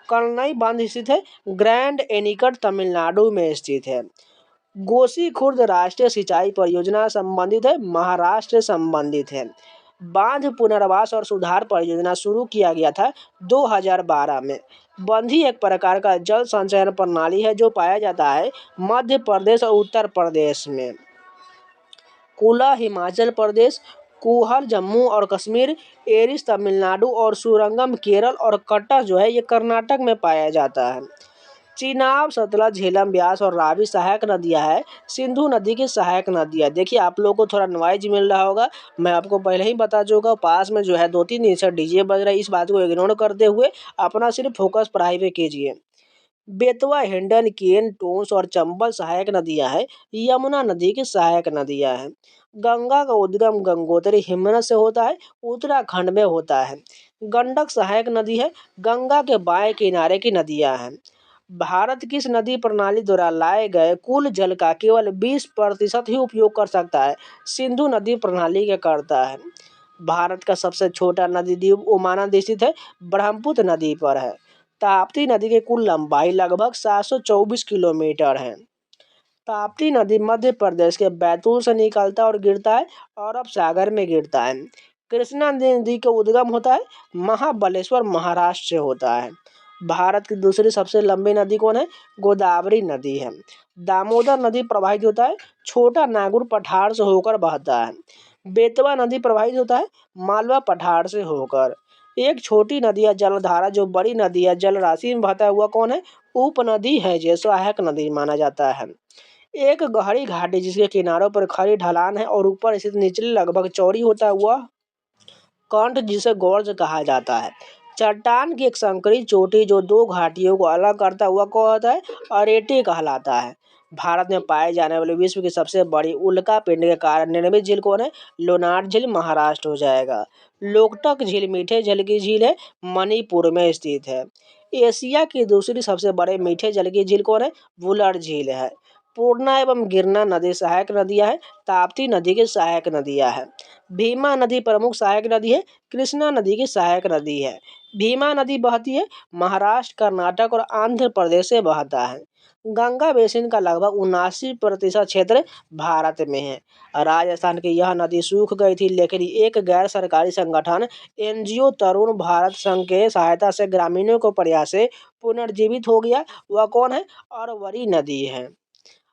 कलनई बांध स्थित है ग्रैंड एनीकट तमिलनाडु में स्थित है। गोसी खुर्द राष्ट्रीय सिंचाई परियोजना संबंधित है, महाराष्ट्र से संबंधित है। बांध पुनर्वास और सुधार परियोजना शुरू किया गया था 2012 में। बंधी एक प्रकार का जल संचयन प्रणाली है जो पाया जाता है मध्य प्रदेश और उत्तर प्रदेश में। कुला हिमाचल प्रदेश, कुहल जम्मू और कश्मीर, एरिस तमिलनाडु और सुरंगम केरल और कट्टा जो है ये कर्नाटक में पाया जाता है। चिनाब, सतलज, झेलम, ब्यास और रावी सहायक नदियां हैं, सिंधु नदी की सहायक नदियां। देखिए आप लोगों को थोड़ा नॉइज मिल रहा होगा, मैं आपको पहले ही बता चुका हूं, पास में जो है 2-3 इंच डीजे बज रहा है, इस बात को इग्नोर करते हुए अपना सिर्फ फोकस पढ़ाई पे कीजिए। बेतवा, हिंडन, केन, टोंस और चंबल सहायक नदियां हैं, यमुना नदी की सहायक नदियां हैं। गंगा का उद्गम गंगोत्री हिमनद से होता है, उत्तराखंड में होता है। गंडक सहायक नदी है, गंगा के बाएं किनारे की नदियां हैं। भारत किस नदी प्रणाली द्वारा लाए गए कुल जल का केवल 20% ही उपयोग कर सकता है? सिंधु नदी प्रणाली के करता है। भारत का सबसे छोटा नदी द्वीप ओमाना स्थित है, ब्रह्मपुत्र नदी पर है। ताप्ती नदी की कुल लंबाई लगभग 724 किलोमीटर है। ताप्ती नदी मध्य प्रदेश के बैतूल से निकलता है और गिरता है अरब सागर में गिरता है। कृष्णा नदी का उद्गम होता है महाबलेश्वर, महाराष्ट्र से होता है। भारत की दूसरी सबसे लंबी नदी कौन है? गोदावरी नदी है। दामोदर नदी प्रवाहित होता है छोटा नागपुर पठार से होकर बहता है। बेतवा नदी प्रवाहित होता है मालवा पठार से होकर। एक छोटी नदी या जलधारा जो बड़ी नदी या जल राशि में बहता हुआ कौन है? उपनदी है, जो सहायक नदी माना जाता है। एक गहरी घाटी जिसके किनारों पर खड़ी ढलान है और ऊपर स्थित निचले लगभग चौड़ी होता हुआ कंठ जिसे गोर्ज कहा जाता है। चट्टान की एक संकरी चोटी जो दो घाटियों को अलग करता हुआ कौन होता है? अरेटे कहलाता है। भारत में पाए जाने वाले विश्व की सबसे बड़ी उल्का पिंड के कारण निर्मित झील कौन है? लोनार झील महाराष्ट्र हो जाएगा। लोकटक झील मीठे जल की झील है, मणिपुर में स्थित है। एशिया की दूसरी सबसे बड़े मीठे जल की झील कौन है? वुलर झील है। पूर्णा एवं गिरना नदी सहायक नदियां हैं। ताप्ती नदी की सहायक नदियां हैं। भीमा नदी प्रमुख सहायक नदी है। कृष्णा नदी की सहायक नदी है। भीमा नदी बहती है महाराष्ट्र, कर्नाटक और आंध्र प्रदेश से बहता है। गंगा बेसिन का लगभग 79% क्षेत्र भारत में है। राजस्थान की यह नदी सूख गई थी, लेकिन एक गैर सरकारी संगठन एनजीओ तरुण भारत संघ के सहायता से ग्रामीणों को प्रयास से पुनर्जीवित हो गया। वह कौन है? अरवरी नदी है।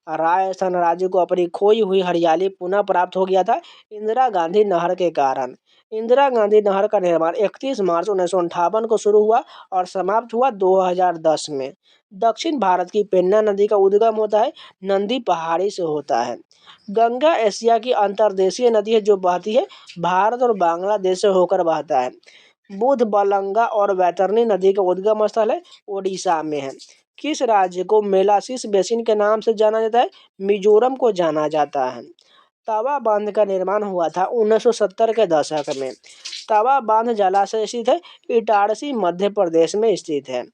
राजस्थान राज्य को अपनी खोई हुई हरियाली पुनः प्राप्त हो गया था इंदिरा गांधी नहर के कारण। इंदिरा गांधी नहर का निर्माण 31 मार्च 1958 को शुरू हुआ और समाप्त हुआ 2010 में। दक्षिण भारत की पेन्ना नदी का उद्गम होता है नंदी पहाड़ी से होता है। गंगा एशिया की अंतर्देशीय नदी है जो बहती है भारत और बांग्लादेश से होकर बहता है। बुध बलंगा और वैतरणी नदी का उद्गम स्थल है ओडिशा में है। किस राज्य को मेलासिस बेसिन के नाम से जाना जाता है? मिजोरम को जाना जाता है। तवा बांध का निर्माण हुआ था 1970 के दशक में। तवा बांध जलाशय स्थित है इटारसी मध्य प्रदेश में स्थित है।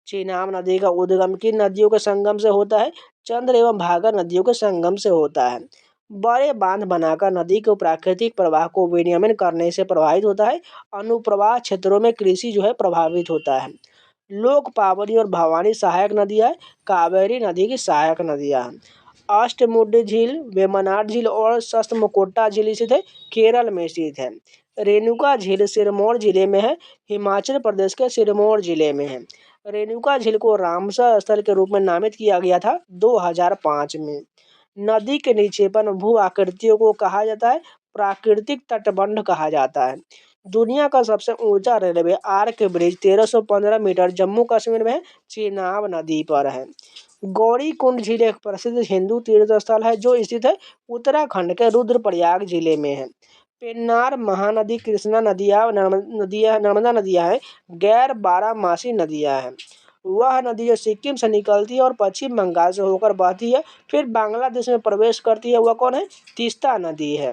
चेनाब नदी का उद्गम किन नदियों के संगम से होता है? चंद्र एवं भागर नदियों के संगम से होता है। बड़े बांध बनाकर नदी के प्राकृतिक प्रवाह को विनियमन करने से प्रभावित होता है। अनुप्रवाह क्षेत्रों में कृषि जो है प्रभावित होता है। लोक पावनी और भवानी सहायक नदियाँ, कावेरी नदी की सहायक नदियाँ हैं। अष्टमुडी झील, वेम्बनाड झील और सस्तमुकोट्टा झील स्थित है केरल में स्थित है। रेणुका झील सिरमौर जिले में है, हिमाचल प्रदेश के सिरमौर जिले में है। रेणुका झील को रामसर स्थल के रूप में नामित किया गया था 2005 में। नदी के निक्षेपण भू आकृतियों को कहा जाता है प्राकृतिक तटबंध कहा जाता है। दुनिया का सबसे ऊंचा railway arch bridge 1315 metre Jammu Kashmir में चेनाब नदी पर है। गौरी कुंड झील एक प्रसिद्ध हिंदू तीर्थ स्थल है जो स्थित है उत्तराखंड के रुद्रप्रयाग जिले में है। पेन्नार महानदी, कृष्णा नर्मदा नदियां हैं, गैर बारहमासी नदियां हैं। वह नदी जो सिक्किम से निकलती है और पश्चिम बंगाल से होकर बहती है फिर बांग्लादेश में प्रवेश करती है, वह कौन है? तीस्ता नदी है।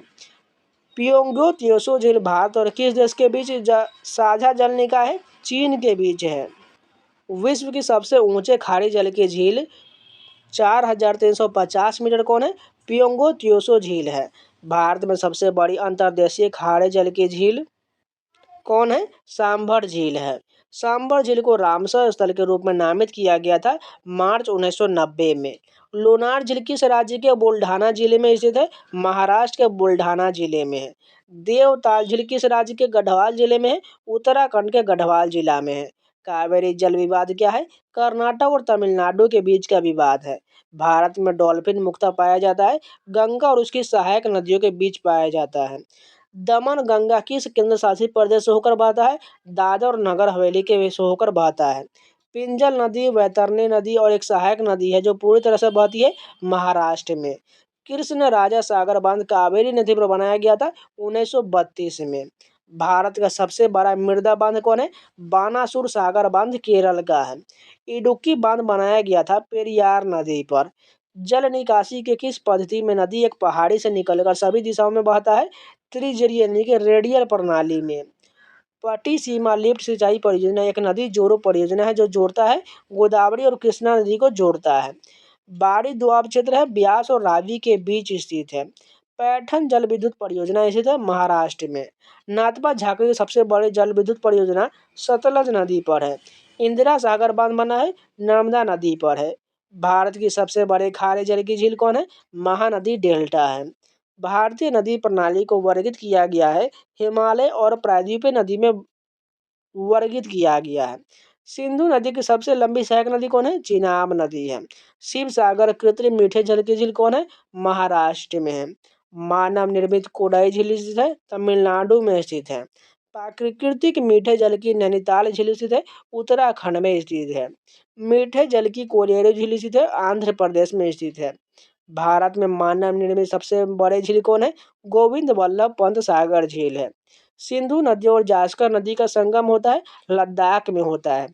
पियोंगो त्योसो झील भारत और किस देश के बीच साझा जल निकाय है? चीन के बीच है। विश्व की सबसे ऊंचे खारी जल की झील 4350 मीटर कौन है? पियोंगो त्योसो झील है। भारत में सबसे बड़ी अंतर्देशीय खारे जल की झील कौन है? सांभर झील है। सांभर झील को रामसर स्थल के रूप में नामित किया गया था मार्च 1990 में। लोनार झील किस राज्य के बुल्ढाना जिले में स्थित है? महाराष्ट्र के बुल्ढाना जिले में है। देवताल झील किस राज्य के गढ़वाल जिले में है? उत्तराखंड के गढ़वाल जिला में है। कावेरी जल विवाद क्या है? कर्नाटक और तमिलनाडु के बीच का विवाद है। भारत में डॉल्फिन मुक्ता पाया जाता है गंगा और उसकी सहायक नदियों के बीच पाया जाता है। दमन गंगा किस केंद्र शासित प्रदेश से होकर बहता है? दादर और नगर हवेली के से होकर बहता है। पिंजल नदी वैतरणी नदी और एक सहायक नदी है जो पूरी तरह से बहती है महाराष्ट्र में। कृष्ण राजा सागर बांध कावेरी नदी पर बनाया गया था 1932 में। भारत का सबसे बड़ा मृदा बांध कौन है? बानासुर सागर बांध केरल का है। इडुक्की बांध बनाया गया था पेरियार नदी पर। जल निकासी के किस पद्धति में नदी एक पहाड़ी से निकलकर सभी दिशाओं में बहता है? त्रिज्यीय यानी कि रेडियल प्रणाली में। पटी सीमा लिफ्ट सिंचाई परियोजना एक नदी जोड़ो परियोजना है जो जोड़ता है गोदावरी और कृष्णा नदी को जोड़ता है। बाड़ी दोआब क्षेत्र है ब्यास और रावी के बीच स्थित है। पैठन जल विद्युत परियोजना स्थित है महाराष्ट्र में। नाथपा झाकड़ी की सबसे बड़ी जल विद्युत परियोजना सतलज नदी पर है। इंदिरा सागर बांध बना है नर्मदा नदी पर है। भारत की सबसे बड़े खारे जल की झील कौन है? महानदी डेल्टा है। भारतीय नदी प्रणाली को वर्गित किया गया है हिमालय और प्रायद्वीपीय नदी में वर्गित किया गया है। सिंधु नदी की सबसे लंबी सहायक नदी कौन है? चेनाब नदी है। शिव सागर कृत्रिम मीठे जल की झील कौन है? महाराष्ट्र में है। मानव निर्मित कोडाई झील स्थित है तमिलनाडु में स्थित है। प्राकृतिक मीठे जल की नैनीताल झील स्थित है उत्तराखंड में स्थित है। मीठे जल की कोरियरी झील स्थित है आंध्र प्रदेश में स्थित है। भारत में मानव निर्मित सबसे बड़े झील कौन है? गोविंद वल्लभ पंत सागर झील है। सिंधु नदी और जास्कर नदी का संगम होता है लद्दाख में होता है।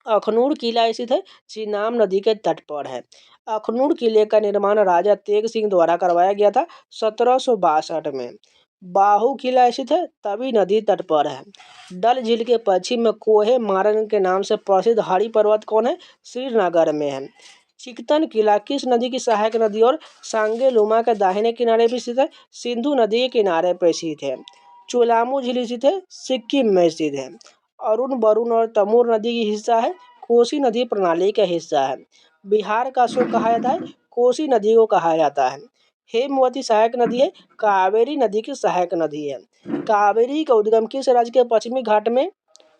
अखनूर किला स्थित है चिनाब नदी के तट पर है। अखनूर किले का निर्माण राजा तेग सिंह द्वारा करवाया गया था 1762 में। बाहू किला स्थित है तवी नदी तट पर है। डल झील के पश्चिम में कोहे मारन के नाम से प्रसिद्ध हरि पर्वत कौन है? श्रीनगर में है। चिकतन किला किस नदी की सहायक नदी और सांगे लुमा के दाहिने किनारे भी स्थित है? सिंधु नदी के किनारे पर स्थित है। चोलामू झील स्थित है सिक्किम में स्थित है। अरुण वरुण और तमोर नदी की हिस्सा है। कोसी नदी प्रणाली का हिस्सा है। बिहार का अशोक कहा जाता है। कोसी नदी को कहा जाता है। हेमवती सहायक नदी है। कावेरी नदी की सहायक नदी है। कावेरी का उद्गम किस राज्य के पश्चिमी घाट में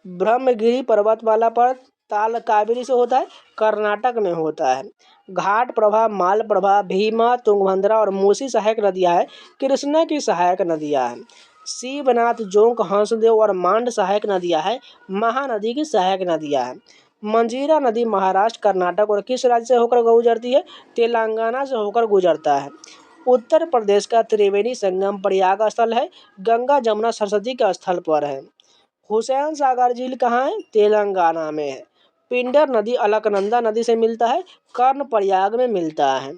ब्रह्मगिरी पर्वतमाला पर ताल कावेरी से होता है? कर्नाटक में होता है। घाट प्रभा, माल प्रभा, भीमा, तुंगभद्रा और मूसी सहायक नदियां हैं। कृष्णा की सहायक नदियां हैं। शिवनाथ, जोंक, हंसदेव और मांड सहायक नदियां हैं। महानदी की सहायक नदियां हैं। मंजीरा नदी महाराष्ट्र, कर्नाटक और किस राज्य से होकर गुजरती है? तेलंगाना से होकर गुजरता है। उत्तर प्रदेश का त्रिवेणी संगम प्रयाग स्थल है। गंगा जमुना सरस्वती के स्थल पर है। हुसैन सागर झील कहाँ है? तेलंगाना में है। पिंडर नदी अलकनंदा नदी से मिलता है। कर्ण प्रयाग में मिलता है।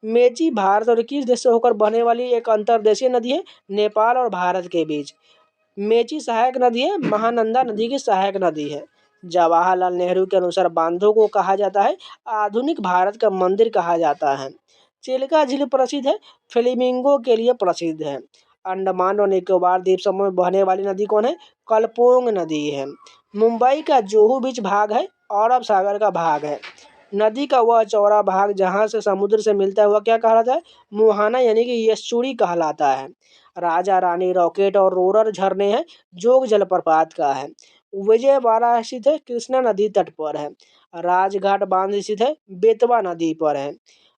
मेची भारत और किस देश से होकर बहने वाली एक अंतर्देशीय नदी है? नेपाल और भारत के बीच। मेची सहायक नदी है। महानंदा नदी की सहायक नदी है। जवाहरलाल नेहरू के अनुसार बांधों को कहा जाता है आधुनिक भारत का मंदिर कहा जाता है। चिल्का झील प्रसिद्ध है। फ्लेमिंगो के लिए प्रसिद्ध है। अंडमान और निकोबार द्वीप समूह में बहने वाली नदी कौन है? कलपोंग नदी है। मुंबई का जोहू बीच भाग है। अरब सागर का भाग है। नदी का वह चौड़ा भाग जहां से समुद्र से मिलता है वह क्या कहलाता है? मुहाना यानी कि यशचूड़ी कहलाता है। राजा रानी, रॉकेट और रोरर झरने हैं। जोग जलप्रपात का है। विजयवाड़ा स्थित है कृष्णा नदी तट पर है। राजघाट बांध स्थित है बेतवा नदी पर है।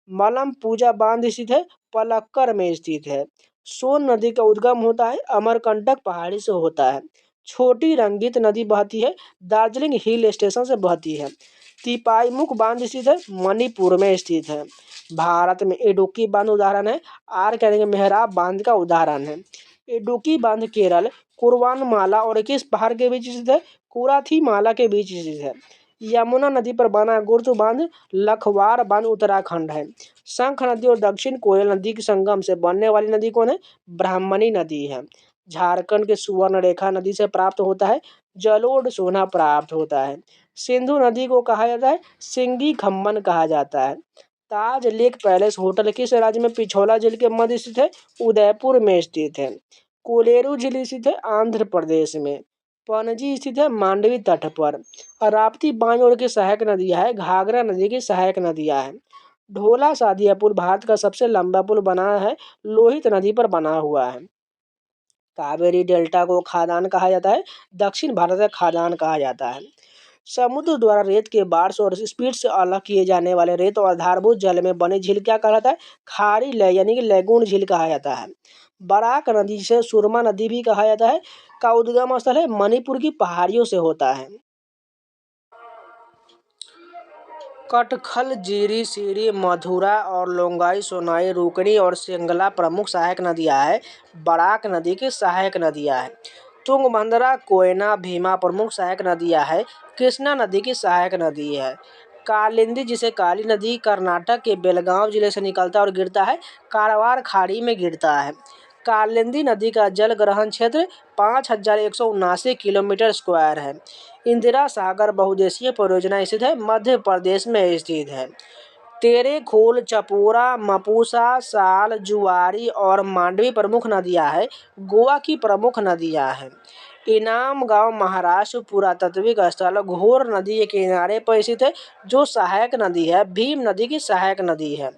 मलम पूजा बांध स्थित है पलक्कड़ में स्थित है। सोन नदी का उद्गम होता है अमरकंटक पहाड़ी से होता है। छोटी रंगित नदी बहती है दार्जिलिंग हिल स्टेशन से बहती है। तिपाईमुख बांध स्थित है मणिपुर में स्थित है। भारत में इडुक्की बांध उदाहरण है। आर यानी कि मेहराब बांध का उदाहरण है। इडुक्की बांध केरल कुर्वानमाला और किस पहाड़ के बीच स्थित है? कुराथीमाला के बीच स्थित है। यमुना नदी पर बना गुर्जर बांध लखवार बांध उत्तराखंड है। शंख नदी और दक्षिण कोयल नदी के संगम से बनने वाली नदी कौन है? ब्राह्मणी नदी है। झारखंड के सुवर्णरेखा नदी से प्राप्त होता है जलोढ़ सोना प्राप्त होता है। सिंधु नदी को कहा जाता है सिंगी खम्बन कहा जाता है। ताज लेक पैलेस होटल किस राज्य में पिछोला झील के मध्य स्थित है? उदयपुर में स्थित है। कोलेरू झील स्थित है आंध्र प्रदेश में। पणजी स्थित है मांडवी तट पर। राप्ती बांजोड़ की सहायक नदियां है। घाघरा नदी की सहायक नदियां है। ढोला सादिया पुल भारत का सबसे लंबा पुल बना है लोहित नदी पर बना हुआ है। कावेरी डेल्टा को खादान कहा जाता है। दक्षिण भारत का खादान कहा जाता है। समुद्र द्वारा रेत के बार्स और स्पीड से अलग किए जाने वाले रेत और आधारभूत जल में बनी झील क्या कहलाता है? खारी यानी कि लेगून झील कहा जाता है। बराक नदी से सुरमा नदी भी कहा जाता है का उद्गम स्थल है मणिपुर की पहाड़ियों से होता है। कटखल, जीरी, सीरी, मधुरा और लोंगाई, सोनाई, रुकनी और सिंगला प्रमुख सहायक नदियां हैं। बराक नदी की सहायक नदियां हैं। तुंगभद्रा, कोयना, भीमा प्रमुख सहायक नदियां हैं। कृष्णा नदी की सहायक नदी है। कालिंदी जिसे काली नदी कर्नाटक के बेलगांव जिले से निकलता और गिरता है कारवार खाड़ी में गिरता है। कालिंदी नदी का जल ग्रहण क्षेत्र 5179 किलोमीटर स्क्वायर है। इंदिरा सागर बहुउद्देशीय परियोजना स्थित है मध्य प्रदेश में स्थित है। तेरेखोल, चपोरा, मपूसा, साल, जुआरी और मांडवी प्रमुख नदियां हैं। गोवा की प्रमुख नदियां हैं। इनाम गांव महाराष्ट्र पुरातात्विक स्थल घोर नदी के किनारे पर स्थित है जो सहायक नदी है। भीम नदी की सहायक नदी है।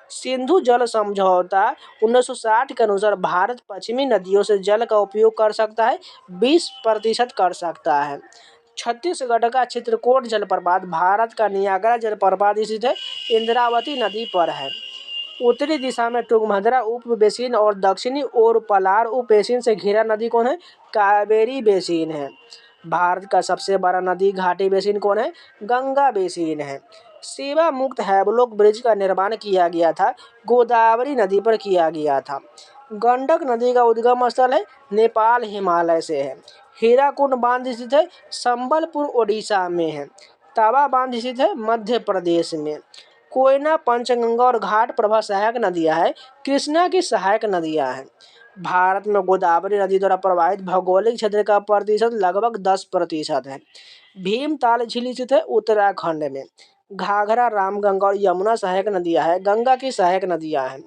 सिंधु जल समझौता 1960 के अनुसार भारत पश्चिमी नदियों से जल का उपयोग कर सकता है 20% कर सकता है। छत्तीसगढ़ का चित्रकोट जलप्रपात भारत का नियाग्रा जलप्रपात स्थित है इंद्रावती नदी पर है। उत्तरी दिशा में तुंगभद्रा उप बेसिन और दक्षिणी ओर पलार उप बेसिन से घिरा नदी कौन है? कावेरी बेसिन है। भारत का सबसे बड़ा नदी घाटी बेसिन कौन है? गंगा बेसिन है। सेवा मुक्त हैवलॉक ब्रिज का निर्माण किया गया था गोदावरी नदी पर किया गया था। गंडक नदी का उद्गम स्थल है नेपाल हिमालय से है। हीराकुंड बांध स्थित है संबलपुर ओडिशा में है। तवा बांध स्थित है मध्य प्रदेश में। कोयना, पंचगंगा और घाट प्रभा सहायक नदियां हैं। कृष्णा की सहायक नदियां हैं। भारत में गोदावरी नदी द्वारा प्रभावित भौगोलिक क्षेत्र का प्रतिशत लगभग 10% है। भीमताल झील स्थित है उत्तराखंड में। घाघरा, रामगंगा और यमुना सहायक नदियां हैं। गंगा की सहायक नदियां हैं।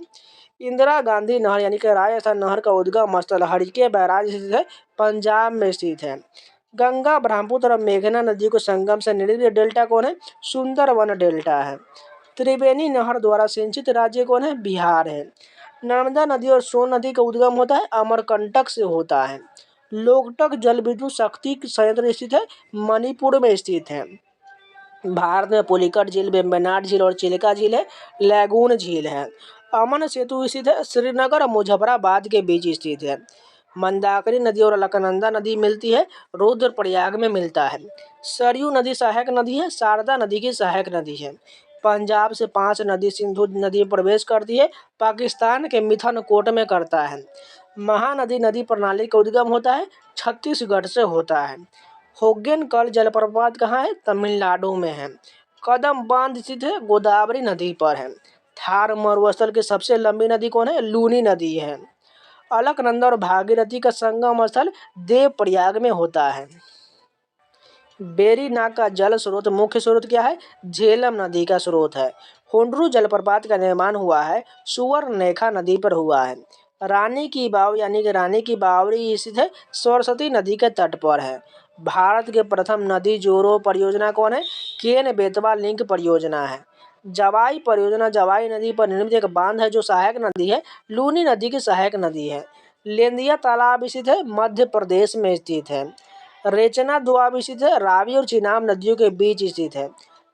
इंदिरा गांधी नहर यानी कि राजस्थान नहर का उद्गम स्थल हरिके बैराज स्थित है, पंजाब में स्थित है। गंगा, ब्रह्मपुत्र और मेघना नदी को संगम से निर्मित डेल्टा कौन है? सुंदरवन डेल्टा है। त्रिवेणी नहर द्वारा सिंचित राज्य कौन है? बिहार है। नर्मदा नदी और सोन नदी का उद्गम होता है अमरकंटक से होता है। लोकटक जल विद्युत शक्ति संयंत्र स्थित है मणिपुर में स्थित है। भारत में पुलिकट झील, वेम्बनाड झील और चिल्का झील है। लैगून झील है। अमन सेतु स्थित है श्रीनगर और मुजफ्फराबाद के बीच स्थित है। मंदाकिनी नदी और अलकनंदा नदी मिलती है रुद्रप्रयाग में मिलता है। सरयू नदी सहायक नदी है। शारदा नदी की सहायक नदी है। पंजाब से 5 नदी सिंधु नदी में प्रवेश करती है, पाकिस्तान के मिथनकोट में करता है। महानदी नदी प्रणाली का उद्गम होता है छत्तीसगढ़ से होता है। होगेनकल जलप्रपात कहाँ है? तमिलनाडु में है। कदम बांध स्थित है गोदावरी नदी पर है। थार मरुस्थल की सबसे लंबी नदी कौन है? लूनी नदी है। अलकनंदा और भागीरथी का संगम स्थल देवप्रयाग में होता है। बेरीनाग का जल स्रोत मुख्य स्रोत क्या है? झेलम नदी का स्रोत है। हुंडरू जलप्रपात का निर्माण हुआ है सुवर्णरेखा नदी पर हुआ है। रानी की बाव यानी कि रानी की बावड़ी स्थित है सरस्वती नदी के तट पर है। भारत के प्रथम नदी जोड़ो परियोजना कौन है? केन बेतवा लिंक परियोजना है। जवाई परियोजना जवाई नदी पर निर्मित एक बांध है जो सहायक नदी है, लूनी नदी की सहायक नदी है। लेंदिया तालाब स्थित है मध्य प्रदेश में स्थित है। रेचना दोआब स्थित है रावी और चिनाब नदियों के बीच स्थित है।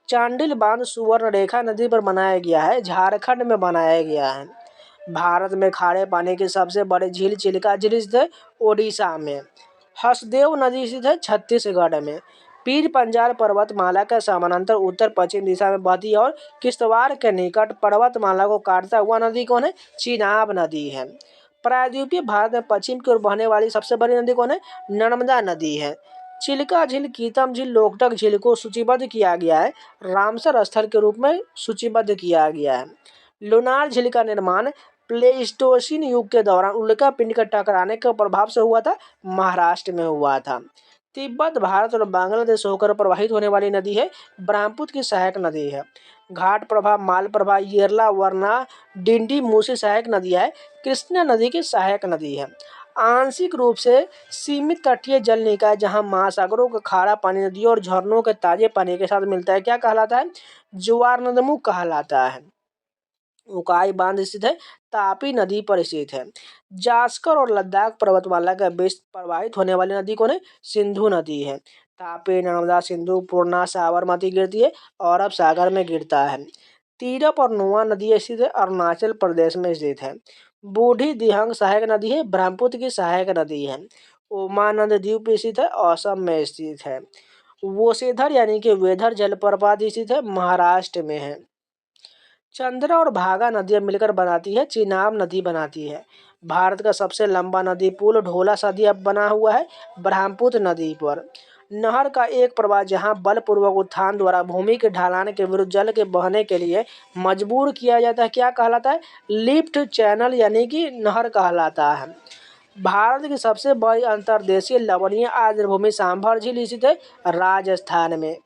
चांडिल बांध सुवर्णरेखा नदी पर बनाया गया है, झारखंड में बनाया गया है। भारत में खारे पानी की सबसे बड़ी झील चिल्का झील स्थित है ओडिशा में। हसदेव नदी स्थित है छत्तीसगढ़ में। पीर पंजाल पर्वतमाला का समानांतर उत्तर पश्चिम दिशा में बहती है और किश्तवाड़ के निकट पर्वतमाला को काटता हुआ नदी कौन है? चिनाब नदी है। प्रायद्वीपीय भारत में पश्चिम की ओर बहने वाली सबसे बड़ी नदी कौन है? नर्मदा नदी है। चिल्का झील, कीतम झील, लोकटक झील को सूचीबद्ध किया गया है, रामसर स्थल के रूप में सूचीबद्ध किया गया है। लुनार झील का निर्माण प्लेइस्टोसीन युग के दौरान उल्का पिंड के टकराने के प्रभाव से हुआ था, महाराष्ट्र में हुआ था। तिब्बत, भारत और बांग्लादेश होकर प्रवाहित होने वाली नदी है, ब्रह्मपुत्र की सहायक नदी है। घाट प्रभा, मालप्रभा, येरला, वरना, डिंडी, मूसी सहायक नदियां है। कृष्णा नदी की सहायक नदी है। आंशिक रूप से सीमित तटीय जल निकाय जहां महासागरों का खारा पानी नदियों और झरनों के ताजे पानी के साथ मिलता है, क्या कहलाता है? ज्वारनदमुख कहलाता है। उकाई बांध स्थित है तापी नदी पर स्थित है। जास्कर और लद्दाख पर्वतमाला के बीच प्रवाहित होने वाली नदी कौन है? सिंधु नदी है। तापी, नर्मदा, सिंधु, पूर्णा, साबरमती गिरती है और अरब सागर में गिरता है। तीरप और नुआ नदी स्थित है अरुणाचल प्रदेश में स्थित है। बूढ़ी दिहंग सहायक नदी है, ब्रह्मपुत्र की सहायक नदी है। उमानंद द्वीप स्थित है, असम में स्थित है। वोशेधर यानी कि वेधर जलप्रपात स्थित है, महाराष्ट्र में है। चंद्रा और भागा नदियां मिलकर बनाती है चिनाब नदी बनाती है। भारत का सबसे लंबा नदी पुल ढोला सदी अब बना हुआ है ब्रह्मपुत्र नदी पर। नहर का एक प्रवाह जहां बलपूर्वक उत्थान द्वारा भूमि के ढलान के विरुद्ध जल के बहने के लिए मजबूर किया जाता है, क्या कहलाता है? लिफ्ट चैनल यानी कि नहर कहलाता है। भारत की सबसे बड़ी अंतर्देशीय लवणीय आर्द्रभूमि सांभर झील स्थित है राजस्थान में।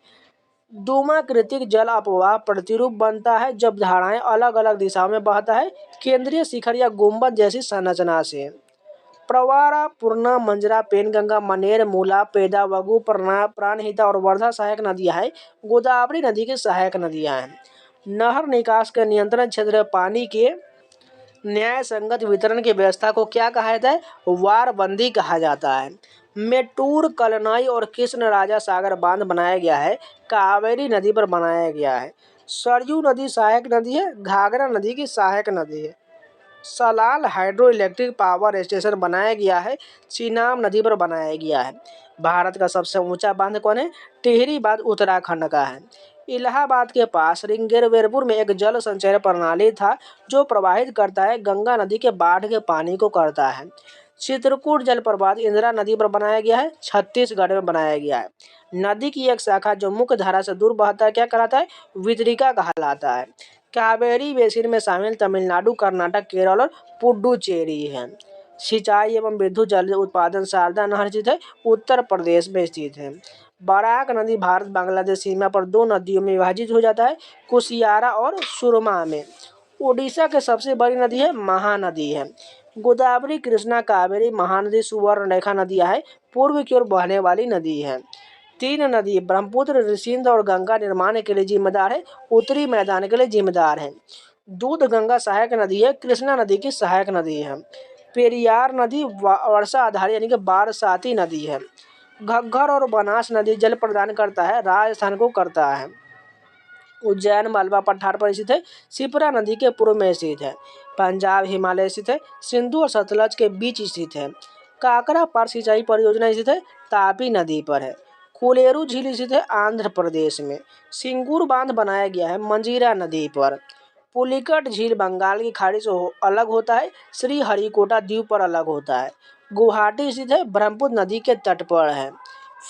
धूमाकृतिक जल अपवाह प्रतिरूप बनता है जब धाराएं अलग अलग दिशाओं में बहता है, केंद्रीय शिखर या गुंबद जैसी संरचना से। प्रवारा, पूर्णा, मंजरा, पेनगंगा, मनेर, मूला, पेदा, वगु, प्राणहिता और वर्धा सहायक नदियां हैं। गोदावरी नदी की सहायक नदियां हैं। नहर निकास के नियंत्रण क्षेत्र पानी के न्याय संगत वितरण की व्यवस्था को क्या कहा जाता है? वारबंदी कहा जाता है। मेट्टूर, कलनाई और कृष्णराजा सागर बांध बनाया गया है, कावेरी नदी पर बनाया गया है। सरयू नदी सहायक नदी है, घाघरा नदी की सहायक नदी है। Salal hydro electric power station बनाया गया है, चिनाब नदी पर बनाया गया है। भारत का सबसे ऊंचा बांध कौन है? टिहरी बांध उत्तराखंड का है। इलाहाबाद के पास रिंगेरवेरपुर में एक जल संचय प्रणाली था जो प्रवाहित करता है गंगा नदी के बाढ़ के पानी को करता है। चित्रकूट जलप्रपात इंदिरा नदी पर बनाया गया है, छत्तीसगढ़ में बनाया गया है। नदी की एक शाखा जो मुख्य धारा से दूर बहता है क्या कहलाता है? वितरिका कहलाता है। कावेरी बेसिन में शामिल तमिलनाडु, कर्नाटक, केरल और पुडुचेरी है। सिंचाई एवं विद्युत जल उत्पादन शारदा नहर स्थित है, उत्तर प्रदेश में स्थित है। बराक नदी भारत बांग्लादेश सीमा पर दो नदियों में विभाजित हो जाता है, कुशियारा और सुरमा में। उड़ीसा के सबसे बड़ी नदी है महानदी है। गोदावरी, कृष्णा, कावेरी, महानदी, सुवर्णरेखा नदियां है, पूर्व की ओर बहने वाली नदी है। तीन नदी ब्रह्मपुत्र, सिंध और गंगा निर्माण के लिए जिम्मेदार है, उत्तरी मैदान के लिए जिम्मेदार है। दूध गंगा सहायक नदी है, कृष्णा नदी की सहायक नदी है। पेरियार नदी वर्षा आधारित यानी कि बारसाती नदी है। घग्गर और बनास नदी जल प्रदान करता है, राजस्थान को करता है। उज्जैन मालवा पठार पर स्थित है, शिप्रा नदी के पूर्व में स्थित है। पंजाब हिमालय स्थित है, सिंधु और सतलज के बीच स्थित है। काकरा पार सिंचाई परियोजना स्थित है, तापी नदी पर है। कोलेरू झील स्थित है आंध्र प्रदेश में। सिंगूर बांध बनाया गया है मंजीरा नदी पर। पुलिकट झील बंगाल की खाड़ी से अलग होता है, श्रीहरिकोटा द्वीप पर अलग होता है। गुवाहाटी स्थित है, ब्रह्मपुत्र नदी के तट पर है।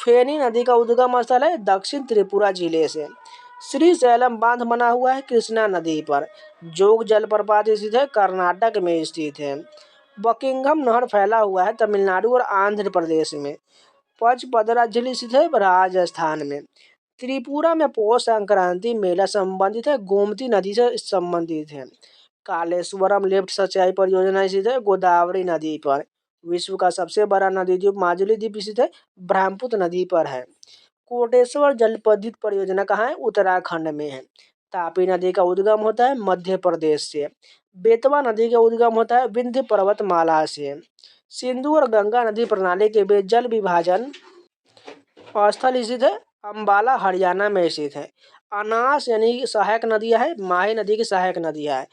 फेनी नदी का उद्गम स्थल है दक्षिण त्रिपुरा जिले से। श्रीशैलम बांध बना हुआ है कृष्णा नदी पर। जोग जलप्रपात स्थित है कर्नाटक में स्थित है। बकिंघम नहर फैला हुआ है तमिलनाडु और आंध्र प्रदेश में। पचपदरा झील स्थित है राजस्थान में। त्रिपुरा में पौष संक्रांति मेला संबंधित है, गोमती नदी से संबंधित है। कालेश्वरम लिफ्ट सिंचाई परियोजना स्थित है गोदावरी नदी पर। विश्व का सबसे बड़ा नदी द्वीप माजुली द्वीप स्थित है, ब्रह्मपुत्र नदी पर है। कोटेश्वर जलविद्युत परियोजना कहाँ है? उत्तराखंड में है। तापी नदी का उद्गम होता है मध्य प्रदेश से। बेतवा नदी का उद्गम होता है विंध्य पर्वतमाला से। सिंधु और गंगा नदी प्रणाली के बीच जल विभाजन स्थल स्थित है, अंबाला हरियाणा में स्थित है। अनास यानी सहायक नदियां है, माही नदी की सहायक नदियां है।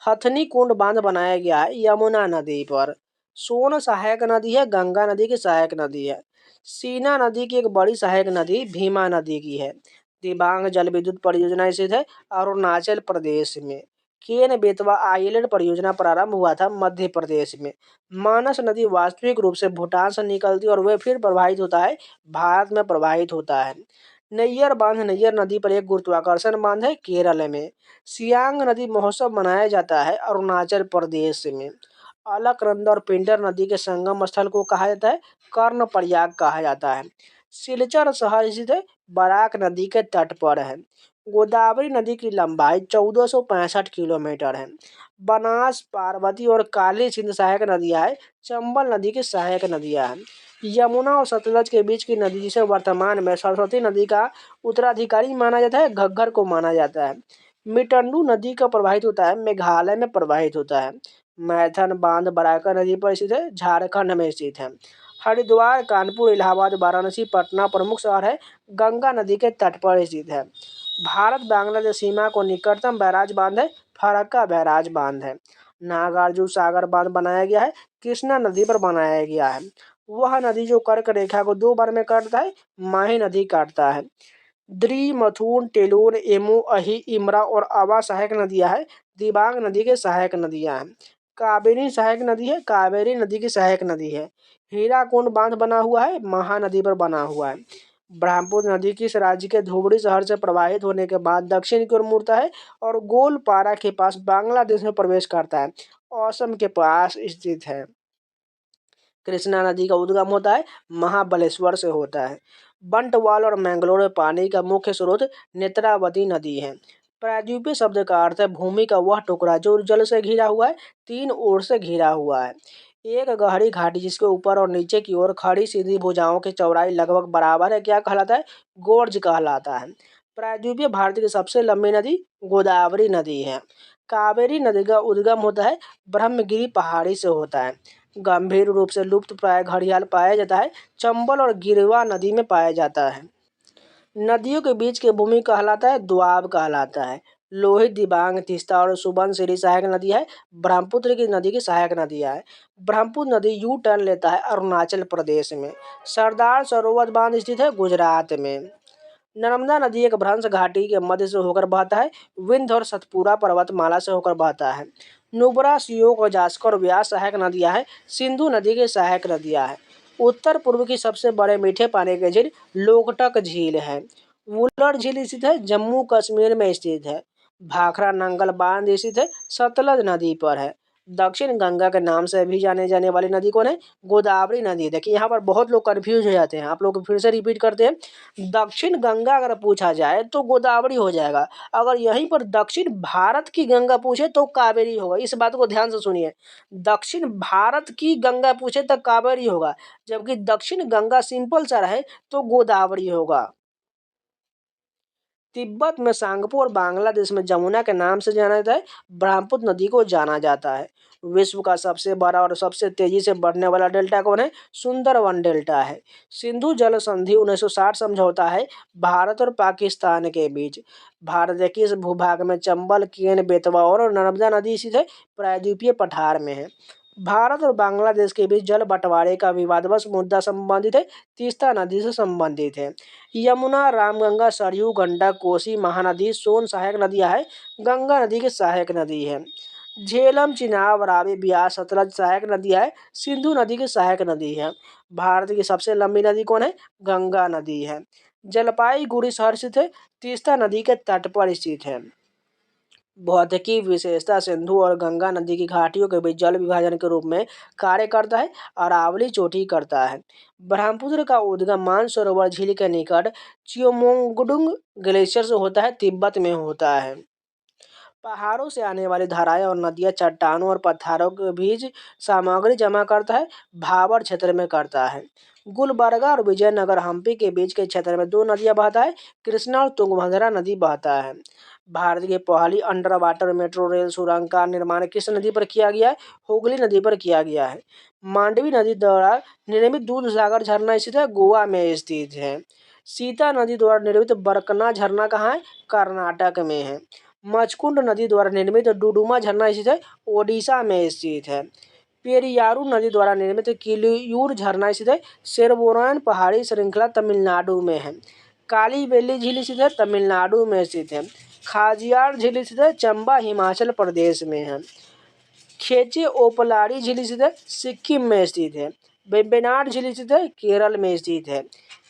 हथनी कुंड बांध बनाया गया है यमुना नदी पर। सोन सहायक नदी है, गंगा नदी की सहायक नदी है। सीना नदी की एक बड़ी सहायक नदी भीमा नदी की है। दिबांग जल विद्युत परियोजना स्थित है अरुणाचल प्रदेश में। केन बेतवा आइलैंड परियोजना प्रारंभ हुआ था मध्य प्रदेश में। मानस नदी वास्तविक रूप से भूटान से निकलती और वे फिर प्रवाहित होता है, भारत में प्रवाहित होता है। नैयर बांध नैयर नदी पर एक गुरुत्वाकर्षण बांध है केरल में। सियांग नदी महोत्सव मनाया जाता है अरुणाचल प्रदेश में। अलकनंदा और पिंडर नदी के संगम स्थल को कहा जाता है कर्णप्रयाग कहा जाता है। सिलचर शहर स्थित है, बराक नदी के तट पर है। गोदावरी नदी की लंबाई 1465 किलोमीटर है। बनास, पार्वती और काली सिंध सहायक नदियां है, चंबल नदी की सहायक नदियां हैं। यमुना और सतलज के बीच की नदी जिसे वर्तमान में सरस्वती नदी का उत्तराधिकारी माना जाता है, घग्गर को माना जाता है। मिटंडू नदी का प्रवाहित होता है, मेघालय में प्रवाहित होता है। मैथन बांध बराकर नदी पर स्थित है, झारखंड में स्थित है। हरिद्वार, कानपुर, इलाहाबाद, वाराणसी, पटना प्रमुख शहर है, गंगा नदी के तट पर स्थित है। भारत बांग्लादेश सीमा को निकटतम बैराज बांध है फरक्का बैराज बांध है। नागार्जुन सागर बांध बनाया गया है, कृष्णा नदी पर बनाया गया है। वह नदी जो कर्क रेखा को दो बार में काटता है, माही नदी काटता है। द्री, मथुन, टेलून, एमू, अही, इमरा और अवा सहायक नदियां है, दिबांग नदी के सहायक नदियां हैं। कावेरी सहायक नदी है, कावेरी नदी की सहायक नदी है। हीराकुंड बांध बना हुआ है, महानदी पर बना हुआ है। ब्रह्मपुत्र नदी किस राज्य के धुबरी शहर से प्रवाहित होने के बाद दक्षिण की ओर मुड़ता है और गोलपारा के पास बांग्लादेश में प्रवेश करता है, असम के पास स्थित है। कृष्णा नदी का उद्गम होता है महाबलेश्वर से होता है। बंटवाल और मैंगलोर में पानी का मुख्य स्रोत नेत्रावती नदी है। प्रायद्वीपीय शब्द का अर्थ है भूमि का वह टुकड़ा जो जल से घिरा हुआ है, तीन ओर से घिरा हुआ है। एक गहरी घाटी जिसके ऊपर और नीचे की ओर खड़ी सीधी भुजाओं की चौड़ाई लगभग बराबर है, क्या कहलाता है? गोर्ज कहलाता है। प्रायद्वीपीय भारत की सबसे लंबी नदी गोदावरी नदी है। कावेरी नदी का उद्गम होता है ब्रह्मगिरी पहाड़ी से होता है। गंभीर रूप से लुप्त प्राय घड़ियाल पाया जाता है, चंबल और गिरवा नदी में पाया जाता है। नदियों के बीच की भूमि कहलाता है दोआब कहलाता है। लोहित, दिबांग, तीस्ता और सुबनसिरी सहायक नदी है, ब्रह्मपुत्र की नदी की सहायक नदियां है। ब्रह्मपुत्र नदी यू टर्न लेता है अरुणाचल प्रदेश में। सरदार सरोवर बांध स्थित है गुजरात में। नर्मदा नदी एक भ्रंश घाटी के मध्य से होकर बहता है, विंध्य और सतपुरा पर्वतमाला से होकर बहता है। नुब्रा, श्योक और जास्कर और ब्यास सहायक नदियां हैं। सिंधु नदी की सहायक नदियां हैं। उत्तर पूर्व की सबसे बड़े मीठे पानी की झील लोकटक झील है। वुलर झील स्थित है, जम्मू कश्मीर में स्थित है। भाखड़ा नंगल बांध स्थित है, सतलज नदी पर है। दक्षिण गंगा के नाम से भी जाने जाने वाली नदी कौन है? गोदावरी नदी। देखिए यहाँ पर बहुत लोग कंफ्यूज हो जाते हैं, आप लोग फिर से रिपीट करते हैं। दक्षिण गंगा अगर पूछा जाए तो गोदावरी हो जाएगा। अगर यहीं पर दक्षिण भारत की गंगा पूछे तो कावेरी होगा। इस बात को ध्यान से सुनिए, दक्षिण भारत की गंगा पूछे तो कावेरी होगा, जबकि दक्षिण गंगा सिंपल सा रहे तो गोदावरी होगा। तिब्बत में सांगपो और बांग्लादेश में जमुना के नाम से जाना जाता है। ब्रह्मपुत्र नदी को जाना जाता है। विश्व का सबसे बड़ा और सबसे तेजी से बढ़ने वाला डेल्टा कौन है? सुंदरवन डेल्टा है। सिंधु जल संधि 1960 समझौता है भारत और पाकिस्तान के बीच। भारत के किस भूभाग में चंबल, केन, बेतवा और नर्मदा नदी स्थित है? प्रायद्वीपीय पठार में है। भारत और बांग्लादेश के बीच जल बंटवारे का विवादवश मुद्दा संबंधित है तीस्ता नदी से संबंधित है। यमुना, रामगंगा, सरयू, गंडक, कोसी, महानदी, सोन सहायक नदियां हैं। गंगा नदी की सहायक नदी है। झेलम, चिनाब, रावी, ब्यास, सतलज सहायक नदियां है। सिंधु नदी की सहायक नदी है। भारत की सबसे लंबी नदी कौन है? गंगा नदी है। जलपाईगुड़ी शहर स्थित है, तीस्ता नदी के तट पर स्थित है। भौतिकी विशेषता सिंधु और गंगा नदी की घाटियों के बीच जल विभाजन के रूप में कार्य करता है। अरावली चोटी करता है। ब्रह्मपुत्र का उद्गम मानसरोवर झील के निकट चियोमोंगडुंग ग्लेशियर से होता है, तिब्बत में होता है। पहाड़ों से आने वाली धाराएं और नदियां चट्टानों और पत्थरों के बीच सामग्री जमा करता है, भाबर क्षेत्र में करता है। गुलबर्गा और विजयनगर हम्पी के बीच के क्षेत्र में दो नदियां बहता है, कृष्णा और तुंगभद्रा नदी बहता है। भारत की पहली अंडर वाटर मेट्रो रेल सुरंग का निर्माण किस नदी पर किया गया है? हुगली नदी पर किया गया है। मांडवी नदी द्वारा निर्मित दूध सागर झरना स्थित है, गोवा में स्थित है। सीता नदी द्वारा निर्मित बरकना झरना कहाँ है? कर्नाटक में है। मचकुंड नदी द्वारा निर्मित डुडुमा झरना स्थित है, ओडिशा में स्थित है। पेरियारू नदी द्वारा निर्मित किलियूर झरना स्थित है, सेरबोरान पहाड़ी श्रृंखला तमिलनाडु में है। काली बेली झील स्थित है, तमिलनाडु में स्थित है। खाजियार झील स्थित है, चंबा हिमाचल प्रदेश में है। खेचे ओपलारी झील स्थित है, सिक्किम में स्थित है। वेम्बनाड झील स्थित है, केरल में स्थित है।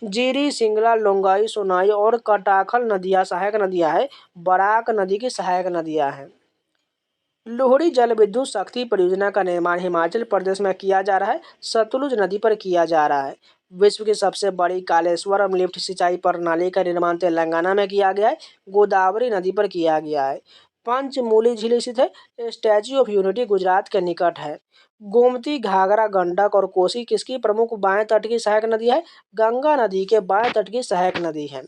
जीरी, सिंगला, लोंगाई, सोनाई और कटाखल नदियां सहायक नदियां हैं। बराक नदी की सहायक नदियां हैं। लोहड़ी जल विद्युत शक्ति परियोजना का निर्माण हिमाचल प्रदेश में किया जा रहा है, सतलुज नदी पर किया जा रहा है। विश्व की सबसे बड़ी कालेश्वरम लिफ्ट सिंचाई प्रणाली का निर्माण तेलंगाना में किया गया है, गोदावरी नदी पर किया गया है। पंचमूली झील स्थित है, स्टैच्यू ऑफ यूनिटी गुजरात के निकट है। गोमती, घाघरा, गंडक और कोसी किसकी प्रमुख बाएं तट की सहायक नदी है? गंगा नदी के बाएं तट की सहायक नदी है।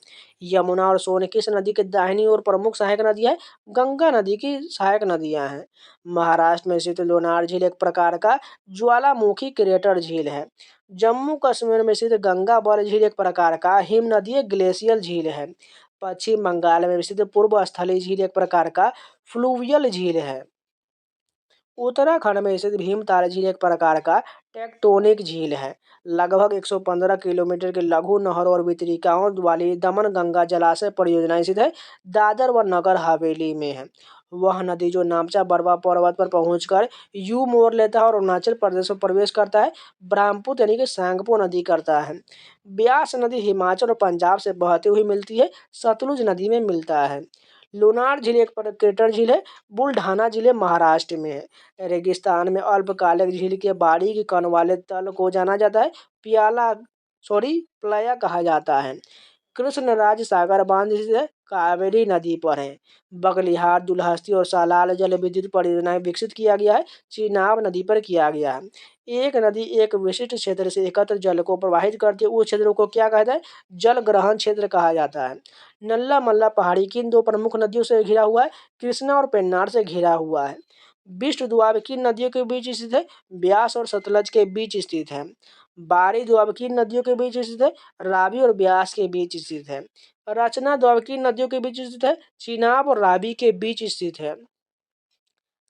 यमुना और सोन किस नदी के दाहिनी ओर प्रमुख सहायक नदी है? गंगा नदी की सहायक नदियां हैं। महाराष्ट्र में स्थित लोनार झील एक प्रकार का ज्वालामुखी क्रेटर झील है। जम्मू कश्मीर में स्थित गंगाबल झील एक प्रकार का हिमनदीय ग्लेशियल झील है। पश्चिम बंगाल में स्थित पूर्व स्थली झील एक प्रकार का फ्लूवियल झील है। उत्तराखंड में स्थित भीमताल झील एक प्रकार का टेक्टोनिक झील है। लगभग 115 किलोमीटर की लघु नहरों और वितरिकाओं वाली दमन गंगा जलाशय परियोजना स्थित है, दादर व नगर हवेली में है। वह नदी जो नामचा बरवा पर्वत पर पहुंचकर यू मोड़ लेता है और अरुणाचल प्रदेश में प्रवेश करता है, ब्रह्मपुत्र यानी कि सांगपो नदी करता है। ब्यास नदी हिमाचल और पंजाब से बहती हुई मिलती है, सतलुज नदी में मिलता है। लोनार झील एक क्रेटर झील है, बुल्ढाना जिले महाराष्ट्र में है। रेगिस्तान में अल्पकालिक झील के बारीक कण वाले तल को जाना जाता है प्लाया कहा जाता है। कृष्णराज सागर बांध स्थित है, कावेरी नदी पर है। बगलिहार, दुलहस्ती और सालाल जल विद्युत परियोजनाएं विकसित किया गया है, चिनाब नदी पर किया गया है। एक नदी एक विशिष्ट क्षेत्र से एकत्र जल को प्रवाहित करती है, उस क्षेत्र को क्या कहता है? जल ग्रहण क्षेत्र कहा जाता है। नल्ला मल्ला पहाड़ी किन दो प्रमुख नदियों से घिरा हुआ है? कृष्णा और पेन्नार से घिरा हुआ है। बिष्ट दुआब किन नदियों के बीच स्थित है? ब्यास और सतलज के बीच स्थित है। बारी दोआब किन नदियों के बीच स्थित है? रावी और ब्यास के बीच स्थित है। रचना दोआब किन नदियों के बीच स्थित है? चिनाब और रावी के बीच स्थित है।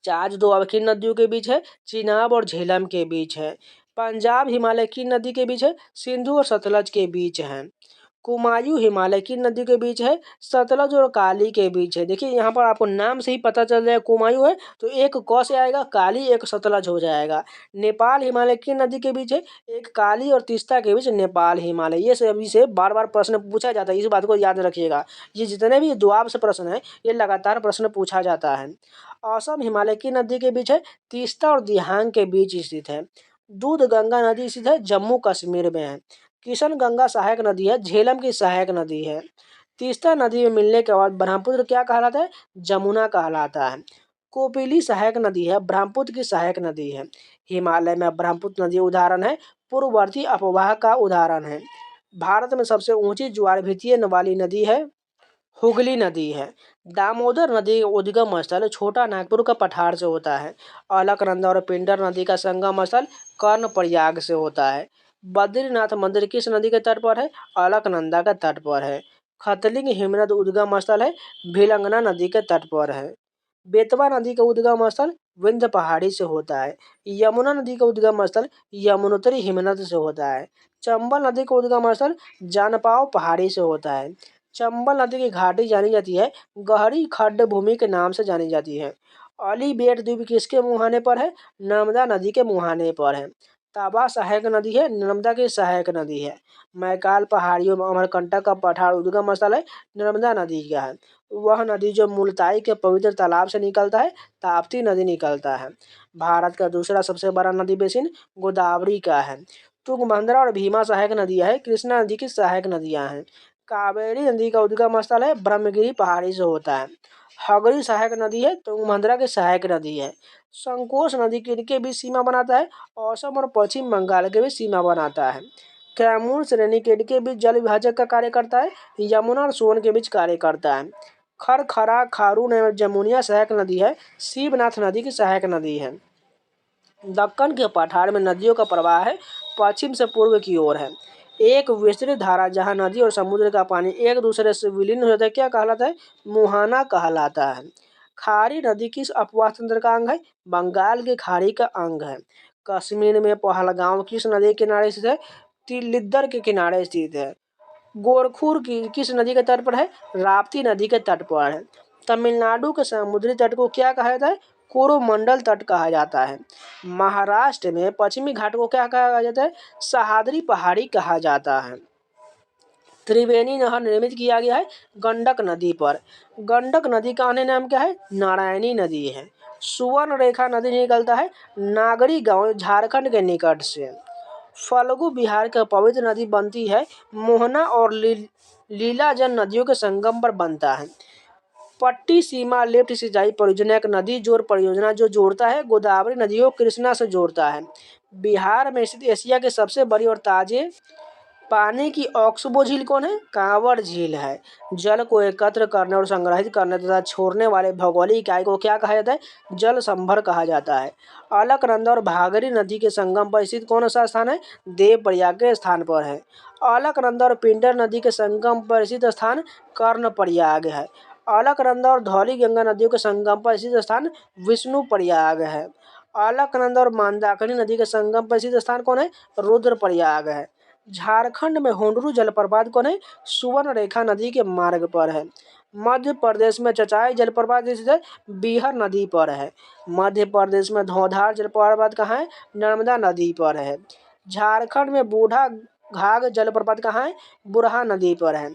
चाच दोआब किन नदियों के बीच है? चिनाब और झेलम के बीच है। पंजाब हिमालय किन नदी के बीच है? सिंधु और सतलज के बीच है। कुमायूं हिमालय की नदी के बीच है, सतलज और काली के बीच है। देखिए यहाँ पर आपको नाम से ही पता चल जाएगा कुमायूं है तो एक क से आएगा, काली एक सतलज हो जाएगा। नेपाल हिमालय की नदी के बीच है, एक काली और तीस्ता के बीच नेपाल हिमालय। ये सभी से बार बार प्रश्न पूछा जाता है, इस बात को याद रखिएगा। ये जितने भी द्वाब से प्रश्न है ये लगातार प्रश्न पूछा जाता है। असम हिमालय की नदी के बीच है, तीस्ता और दिहांग के बीच स्थित है। दूध गंगा नदी स्थित है, जम्मू कश्मीर में है। किशन गंगा सहायक नदी है, झेलम की सहायक नदी है। तीस्ता नदी में मिलने के बाद ब्रह्मपुत्र क्या कहलाता है, जमुना कहलाता है। कोपिली सहायक नदी है, ब्रह्मपुत्र की सहायक नदी है। हिमालय में ब्रह्मपुत्र नदी उदाहरण है, पूर्ववर्ती अपवाह का उदाहरण है। भारत में सबसे ऊंची ज्वार भीतीय वाली नदी है, हुगली नदी है। दामोदर नदी का उद्गम स्थल छोटा नागपुर का पठार से होता है। अलकनंदा और पिंडर नदी का संगम स्थल कर्णप्रयाग से होता है। बद्रीनाथ मंदिर किस नदी के तट पर है, अलकनंदा के तट पर है। खतलिंग हिमनद उद्गम स्थल है, भिलंगना नदी के तट पर है। बेतवा नदी का उद्गम स्थल विंध्य पहाड़ी से होता है। यमुना नदी का उद्गम स्थल यमुनोत्री हिमनद से होता है। चंबल नदी का उद्गम स्थल जानपाव पहाड़ी से होता है। चंबल नदी की घाटी जानी जाती है, गहरी खड्ड भूमि के नाम से जानी जाती है। अलीबेट द्वीप किसके मुहाने पर है, नर्मदा नदी के मुहाने पर है। ताबा सहायक नदी है, नर्मदा की सहायक नदी है। मैकाल पहाड़ियों में अमरकंटक का पठार उद्गम स्थल है, नर्मदा नदी का है। वह नदी जो मुल्ताई के पवित्र तालाब से निकलता है, ताप्ती नदी निकलता है। भारत का दूसरा सबसे बड़ा नदी बेसिन गोदावरी का है। तुंगभद्रा और भीमा सहायक नदियां हैं, कृष्णा नदी की सहायक नदियां हैं। कावेरी नदी का उद्गम स्थल है, ब्रह्मगिरी पहाड़ी से होता है। हगरी सहायक नदी है, तुंगभद्रा की सहायक नदी है। संकोश नदी किनके बीच सीमा बनाता है, असम और पश्चिम बंगाल के बीच सीमा बनाता है। कैमूर श्रेणी किनके बीच जल विभाजक का कार्य करता है, यमुना और सोन के बीच कार्य करता है। खरखरा खारून एवं जमुनिया सहायक नदी है, शिवनाथ नदी की सहायक नदी है। दक्कन के पठार में नदियों का प्रवाह है, पश्चिम से पूर्व की ओर है। एक विस्तृत धारा जहां नदी और समुद्र का पानी एक दूसरे से विलीन हो जाता है क्या कहलाता है, मुहाना कहलाता है। खारी नदी किस अपवाह तंत्र का अंग है, बंगाल की खाड़ी का अंग है। कश्मीर में पहलगांव किस नदी के किनारे स्थित है, तिलिद्दर के किनारे स्थित है। गोरखुर की किस नदी के तट पर है, राप्ती नदी के तट पर है। तमिलनाडु के समुद्री तट को क्या कहा जाता है, कोरोमंडल तट कहा जाता है। महाराष्ट्र में पश्चिमी घाट को क्या कहा जाता है, सह्याद्री पहाड़ी कहा जाता है। त्रिवेणी नहर निर्मित किया गया है गंडक नदी पर। गंडक नदी का अन्य नाम क्या है, नारायणी नदी है। सुवर्ण रेखा नदी निकलता है नागरी गांव झारखंड के निकट से। फल्गु बिहार का पवित्र नदी बनती है, मोहना और लीलाजन नदियों के संगम पर बनता है। पट्टी सीमा लिफ्ट सिंचाई परियोजना एक नदी जोड़ परियोजना जो जोड़ता है गोदावरी नदियों कृष्णा से जोड़ता है। बिहार में स्थित एशिया के सबसे बड़ी और ताजे पानी की ऑक्सबो झील कौन है, कांवड़ झील है। जल को एकत्र करने और संग्रहित करने तथा छोड़ने वाले भौगोलिक इकाई को क्या कहा जाता है, जल संभर कहा जाता है। अलकनंदा और भागीरथी नदी के संगम पर स्थित कौन सा स्थान है, देवप्रयाग के स्थान पर है। अलकनंदा और पिंडर नदी के संगम पर स्थित स्थान कर्णप्रयाग है। अलकनंदा और धौली गंगा नदियों के संगम पर स्थित स्थान विष्णुप्रयाग है। अलकनंदा और मंदाकिनी नदी के संगम पर स्थित स्थान कौन है, रुद्रप्रयाग है। झारखंड में हुंडरू जलप्रपात कौन है, सुवर्ण रेखा नदी के मार्ग पर है। मध्य प्रदेश में चचाई जलप्रपात स्थित है, बीहर नदी पर है। मध्य प्रदेश में धौधार जलप्रपात कहाँ है, नर्मदा नदी पर है। झारखंड में बूढ़ा घाघ जलप्रपात कहाँ है, बुरहा नदी पर है।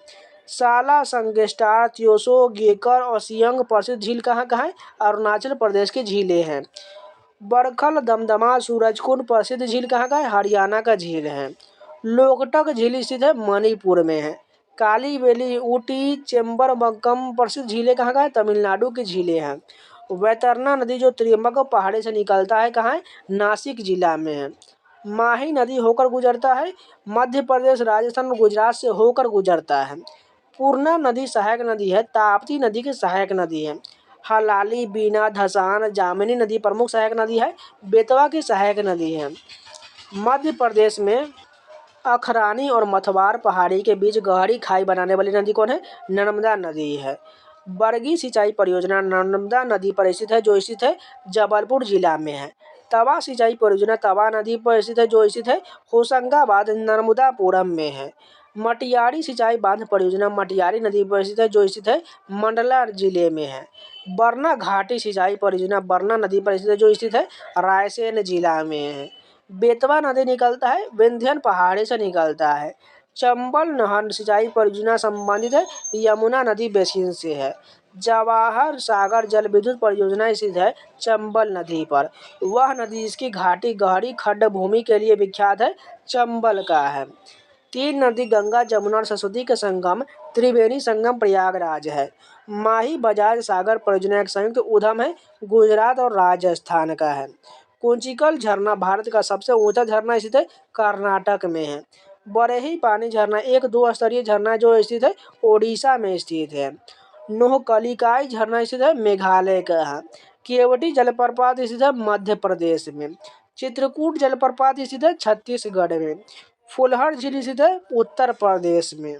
साला संगेस्टार त्योसो गेकर और सियंग प्रसिद्ध झील कहाँ कहाँ है, अरुणाचल प्रदेश की झीलें हैं। बरखल दमदमा सूरजकुंड प्रसिद्ध झील कहाँ का है, हरियाणा का झील है। लोकटक झील स्थित है, मणिपुर में है। काली बेली ऊटी चेम्बरमबक्कम प्रसिद्ध झीलें कहाँ का है, तमिलनाडु की झीलें हैं। वैतरना नदी जो त्रियम्बक पहाड़ी से निकलता है कहाँ है, नासिक जिला में है। माही नदी होकर गुजरता है, मध्य प्रदेश राजस्थान और गुजरात से होकर गुजरता है। पूर्णा नदी सहायक नदी है, ताप्ती नदी की सहायक नदी है। हलाली बीना धसान जामिनी नदी प्रमुख सहायक नदी है, बेतवा की सहायक नदी है। मध्य प्रदेश में अखरानी और मथवार पहाड़ी के बीच गहरी खाई बनाने वाली नदी कौन है, नर्मदा नदी है। बरगी सिंचाई परियोजना नर्मदा नदी पर स्थित है जो स्थित है जबलपुर जिला में है। तवा सिंचाई परियोजना तवा नदी पर स्थित है जो स्थित है होशंगाबाद नर्मदापुरम में है। मटियारी सिंचाई बांध परियोजना मटियारी नदी पर स्थित है, जो स्थित है मंडला जिले में है। बरना घाटी सिंचाई परियोजना बरना नदी पर स्थित है, जो स्थित है रायसेन जिला में है। बेतवा नदी निकलता है विंध्यन पहाड़ी से निकलता है। चंबल नहर सिंचाई परियोजना संबंधित है यमुना नदी बेसिन से है। जवाहर सागर जल विद्युत परियोजना स्थित है चंबल नदी पर। वह नदी जिसकी घाटी गहरी खड्ड भूमि के लिए विख्यात है चंबल का है। तीन नदी गंगा जमुना और सरस्वती के संगम त्रिवेणी संगम प्रयागराज है। माही बजाज सागर परियोजना एक संयुक्त उद्यम है, गुजरात और राजस्थान का है। कुंचिकल झरना भारत का सबसे ऊंचा झरना स्थित है कर्नाटक में है। बरेही पानी झरना एक 2 स्तरीय झरना जो स्थित है ओडिशा में स्थित है। नोहकलिकाई झरना स्थित है मेघालय का है। केवटी जलप्रपात स्थित है मध्य प्रदेश में। चित्रकूट जलप्रपात स्थित है छत्तीसगढ़ में। फुलहर झील स्थित है उत्तर प्रदेश में।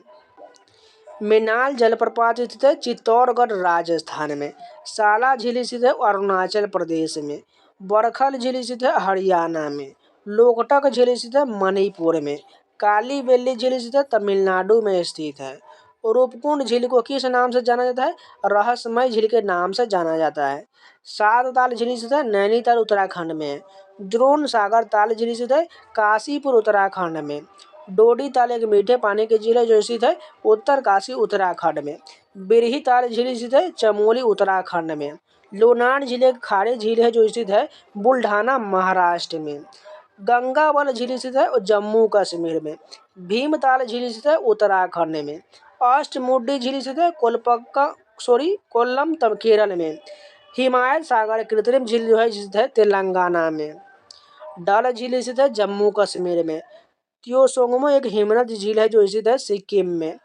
मिनाल जलप्रपात स्थित है चित्तौड़गढ़ राजस्थान में। साला झील स्थित है अरुणाचल प्रदेश में। बरखल झील स्थित है हरियाणा में। लोकटक झील स्थित है मणिपुर में। काली बेल्ली झील स्थित है तमिलनाडु में स्थित है। रूपकुंड झील को किस नाम से जाना जाता है? रहस्यमय झील के नाम से जाना जाता है। सात ताल झील स्थित है नैनीताल उत्तराखंड में। द्रोण सागर ताल झील स्थित है काशीपुर उत्तराखंड में। डोडी ताल एक मीठे पानी की झील है जो स्थित है उत्तरकाशी उत्तराखंड में। बिरही ताल झील स्थित है चमोली उत्तराखंड में। लोनार झील एक खारी झील है जो स्थित है बुल्ढाना महाराष्ट्र में। गंगावल झील स्थित है जम्मू कश्मीर में। भीमताल झील स्थित है उत्तराखंड में। अष्टमुडी झील स्थित है कोल्लम केरल में। हिमायत सागर कृत्रिम झील जो है स्थित है तेलंगाना में। डल झील स्थित है जम्मू कश्मीर में। त्योसोंगमो एक हिमनद झील है जो स्थित है सिक्किम में।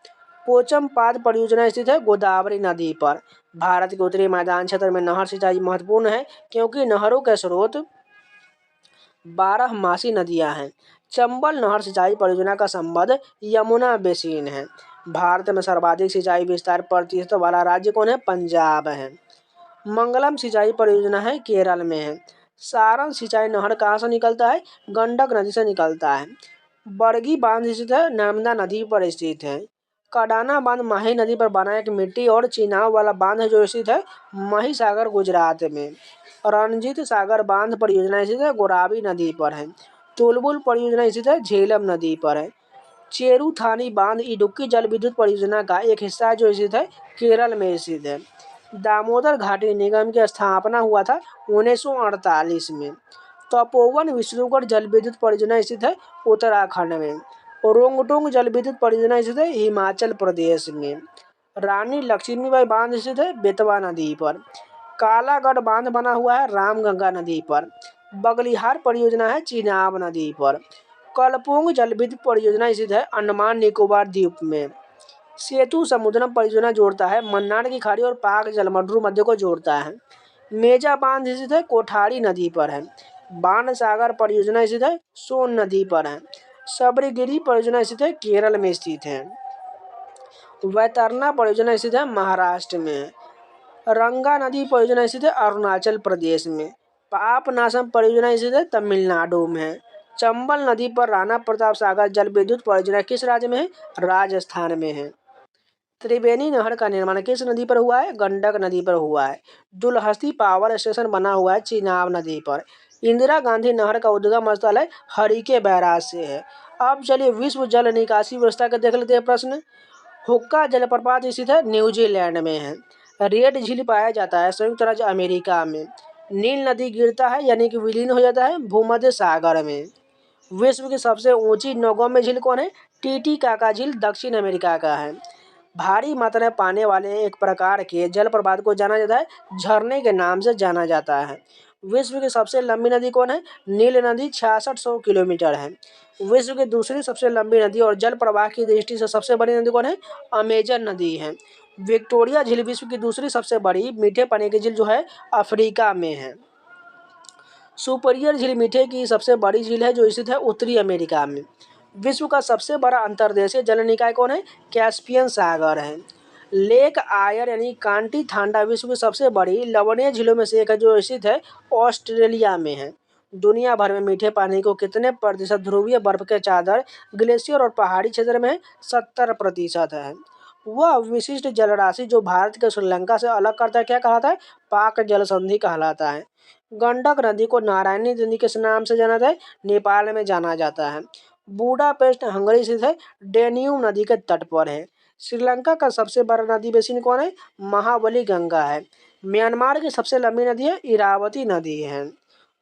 पोचमपाद परियोजना स्थित है गोदावरी नदी पर। भारत के उत्तरी मैदान क्षेत्र में नहर सिंचाई महत्वपूर्ण है क्योंकि नहरों के स्रोत 12मासी नदियां हैं। चंबल नहर सिंचाई परियोजना का संबंध यमुना बेसिन है। भारत में सर्वाधिक सिंचाई विस्तार प्रतिशत वाला राज्य कौन है? पंजाब है। मंगलम सिंचाई परियोजना है केरल में है। सारण सिंचाई नहर कहाँ से निकलता है? गंडक नदी से निकलता है। बरगी बांध स्थित है नर्मदा नदी पर स्थित है। कडाना बांध माही नदी पर बना एक मिट्टी और चिनाव वाला बांध है जो स्थित है महिसागर गुजरात में। रणजीत सागर बांध परियोजना स्थित है गोरावी नदी पर है। तुलबुल परियोजना स्थित है झेलम नदी पर है। चेरुथानी बांध इडुक्की जल विद्युत परियोजना का एक हिस्सा है जो स्थित है केरल में स्थित है। दामोदर घाटी निगम की स्थापना हुआ था 1948 में। तपोवन विष्णुगढ़ जल विद्युत परियोजना स्थित है उत्तराखंड में। रोंगटोंग जल विद्युत परियोजना स्थित है हिमाचल प्रदेश में। रानी लक्ष्मीबाई बांध स्थित है बेतवा नदी पर। कालागढ़ बांध बना हुआ है रामगंगा नदी पर। बगलिहार परियोजना है चिनाब नदी पर। कलपुंग जल विद्युत परियोजना स्थित है अंडमान निकोबार द्वीप में। सेतु समुद्रम परियोजना जोड़ता है मन्नार की खाड़ी और पाक जलमंडल मध्य को जोड़ता है। मेजा बांध स्थित है कोठारी नदी पर है। बाण सागर परियोजना स्थित है सोन नदी पर है। सबरीगिरी परियोजना स्थित है केरल में स्थित है। वैतरना परियोजना स्थित है महाराष्ट्र में। रंगा नदी परियोजना स्थित है अरुणाचल प्रदेश में। पापनासम परियोजना स्थित है तमिलनाडु में है। चंबल नदी पर राणा प्रताप सागर जल विद्युत परियोजना किस राज्य में है? राजस्थान में है। त्रिवेणी नहर का निर्माण किस नदी पर हुआ है? गंडक नदी पर हुआ है। दुलहस्ती पावर स्टेशन बना हुआ है चिनाब नदी पर। इंदिरा गांधी नहर का उद्गम स्थल है हरिके बैराज से है। अब चलिए विश्व जल निकासी व्यवस्था का देख लेते हैं प्रश्न। हुक्का जलप्रपात स्थित है न्यूजीलैंड में है। रेड झील पाया जाता है संयुक्त राज्य अमेरिका में। नील नदी गिरता है यानी कि विलीन हो जाता है भूमध्य सागर में। विश्व की सबसे ऊंची नौगम्य झील कौन है? टीटीकाका झील दक्षिण अमेरिका का है। भारी मात्रा में पाने वाले एक प्रकार के जलप्रपात को जाना जाता है झरने के नाम से जाना जाता है। विश्व की सबसे लंबी नदी कौन है? नील नदी 6600 किलोमीटर है। विश्व की दूसरी सबसे लंबी नदी और जल प्रवाह की दृष्टि से सबसे बड़ी नदी कौन है? अमेजन नदी है। विक्टोरिया झील विश्व की दूसरी सबसे बड़ी मीठे पानी की झील जो है अफ्रीका में है। सुपरियर झील मीठे की सबसे बड़ी झील है जो स्थित है उत्तरी अमेरिका में। विश्व का सबसे बड़ा अंतर्देशीय जल निकाय कौन है? कैस्पियन सागर है। लेक आयर यानी कांटी थांडा विश्व की सबसे बड़ी लवणीय झीलों में से एक है जो स्थित है ऑस्ट्रेलिया में है। दुनिया भर में मीठे पानी को कितने प्रतिशत ध्रुवीय बर्फ के चादर, ग्लेशियर और पहाड़ी क्षेत्र में 70% है। वह विशिष्ट जलराशि जो भारत के श्रीलंका से अलग करता है क्या कहलाता है? पाक जल संधि कहलाता है। गंडक नदी को नारायणी नदी के नाम से जाना जाता है, नेपाल में जाना जाता है। बुडापेस्ट हंगरी स्थित है, डेन्यूब नदी के तट पर है। श्रीलंका का सबसे बड़ा नदी बेसिन कौन है? महाबली गंगा है। म्यांमार की सबसे लंबी नदी है, इरावती नदी है।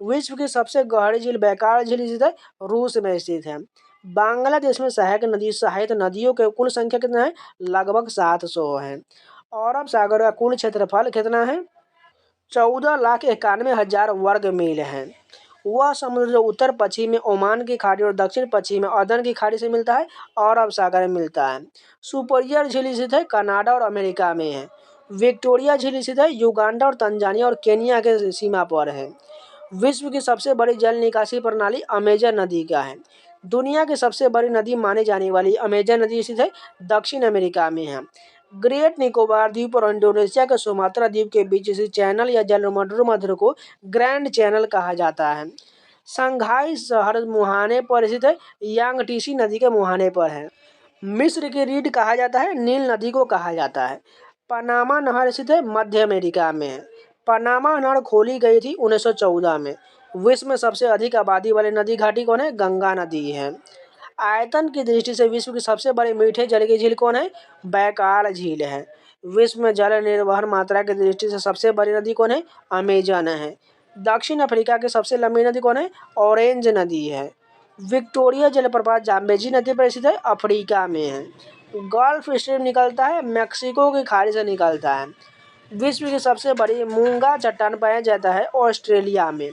विश्व की सबसे गहरी झील बैकाल झील स्थित है, रूस में स्थित है। बांग्लादेश में सहायक नदियों के कुल संख्या कितना है? लगभग 700 है। अरब सागर का कुल क्षेत्रफल कितना है? 14,91,000 वर्ग मील है। वह समुद्र जो उत्तर पश्चिम में ओमान की खाड़ी और दक्षिण पश्चिम में अदन की खाड़ी से मिलता है, अरब सागर में मिलता है। सुपरियर झील स्थित है, कनाडा और अमेरिका में है। विक्टोरिया झील स्थित है, युगांडा और तंजानिया और केनिया के सीमा पर है। विश्व की सबसे बड़ी जल निकासी प्रणाली अमेजन नदी का है। दुनिया की सबसे बड़ी नदी मानी जाने वाली अमेजन नदी स्थित है, दक्षिण अमेरिका में है। ग्रेट निकोबार द्वीप और इंडोनेशिया के सुमात्रा द्वीप के बीच स्थित चैनल या जलमंडल को ग्रैंड चैनल कहा जाता है। शंघाई शहर मुहाने पर स्थित है, यांगटीसी नदी के मुहाने पर है। मिस्र की रीढ़ कहा जाता है, नील नदी को कहा जाता है। पनामा नहर स्थित है, मध्य अमेरिका में है। पनामा नहर खोली गई थी 1914 में। विश्व में सबसे अधिक आबादी वाली नदी घाटी कौन है? गंगा नदी है। आयतन की दृष्टि से विश्व की सबसे बड़ी मीठे जल की झील कौन है? बैकाल झील है। विश्व में जल निर्वहन मात्रा की दृष्टि से सबसे बड़ी नदी कौन है? अमेजन है। दक्षिण अफ्रीका की सबसे लंबी नदी कौन है? ऑरेंज नदी है। विक्टोरिया जलप्रपात जाम्बेजी नदी पर स्थित है, अफ्रीका में है। गल्फ स्ट्रीम निकलता है, मेक्सिको की खाड़ी से निकलता है। विश्व की सबसे बड़ी मूंगा चट्टान पाया जाता है, ऑस्ट्रेलिया में।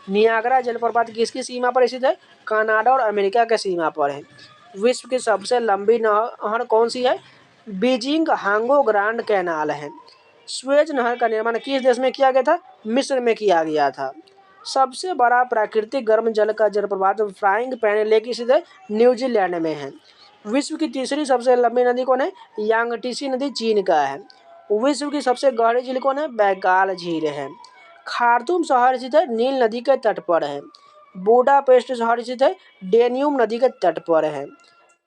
नियाग्रा जलप्रपात किसकी सीमा पर स्थित है? कनाडा और अमेरिका के सीमा पर है। विश्व की सबसे लंबी नहर कौन सी है? बीजिंग हांगो ग्रांड कैनाल है। स्वेज नहर का निर्माण किस देश में किया गया था? मिस्र में किया गया था। सबसे बड़ा प्राकृतिक गर्म जल का जलप्रपात फ्राइंग पैन लेक स्थित है, न्यूजीलैंड में है। विश्व की तीसरी सबसे लंबी नदी कौन है? यांगटीसी नदी चीन का है। विश्व की सबसे गहरी झील कौन है? बैकाल झील है। खार्तूम शहर स्थित है, नील नदी के तट पर है। बुडापेस्ट शहर स्थित है, डेन्यूब नदी के तट पर है।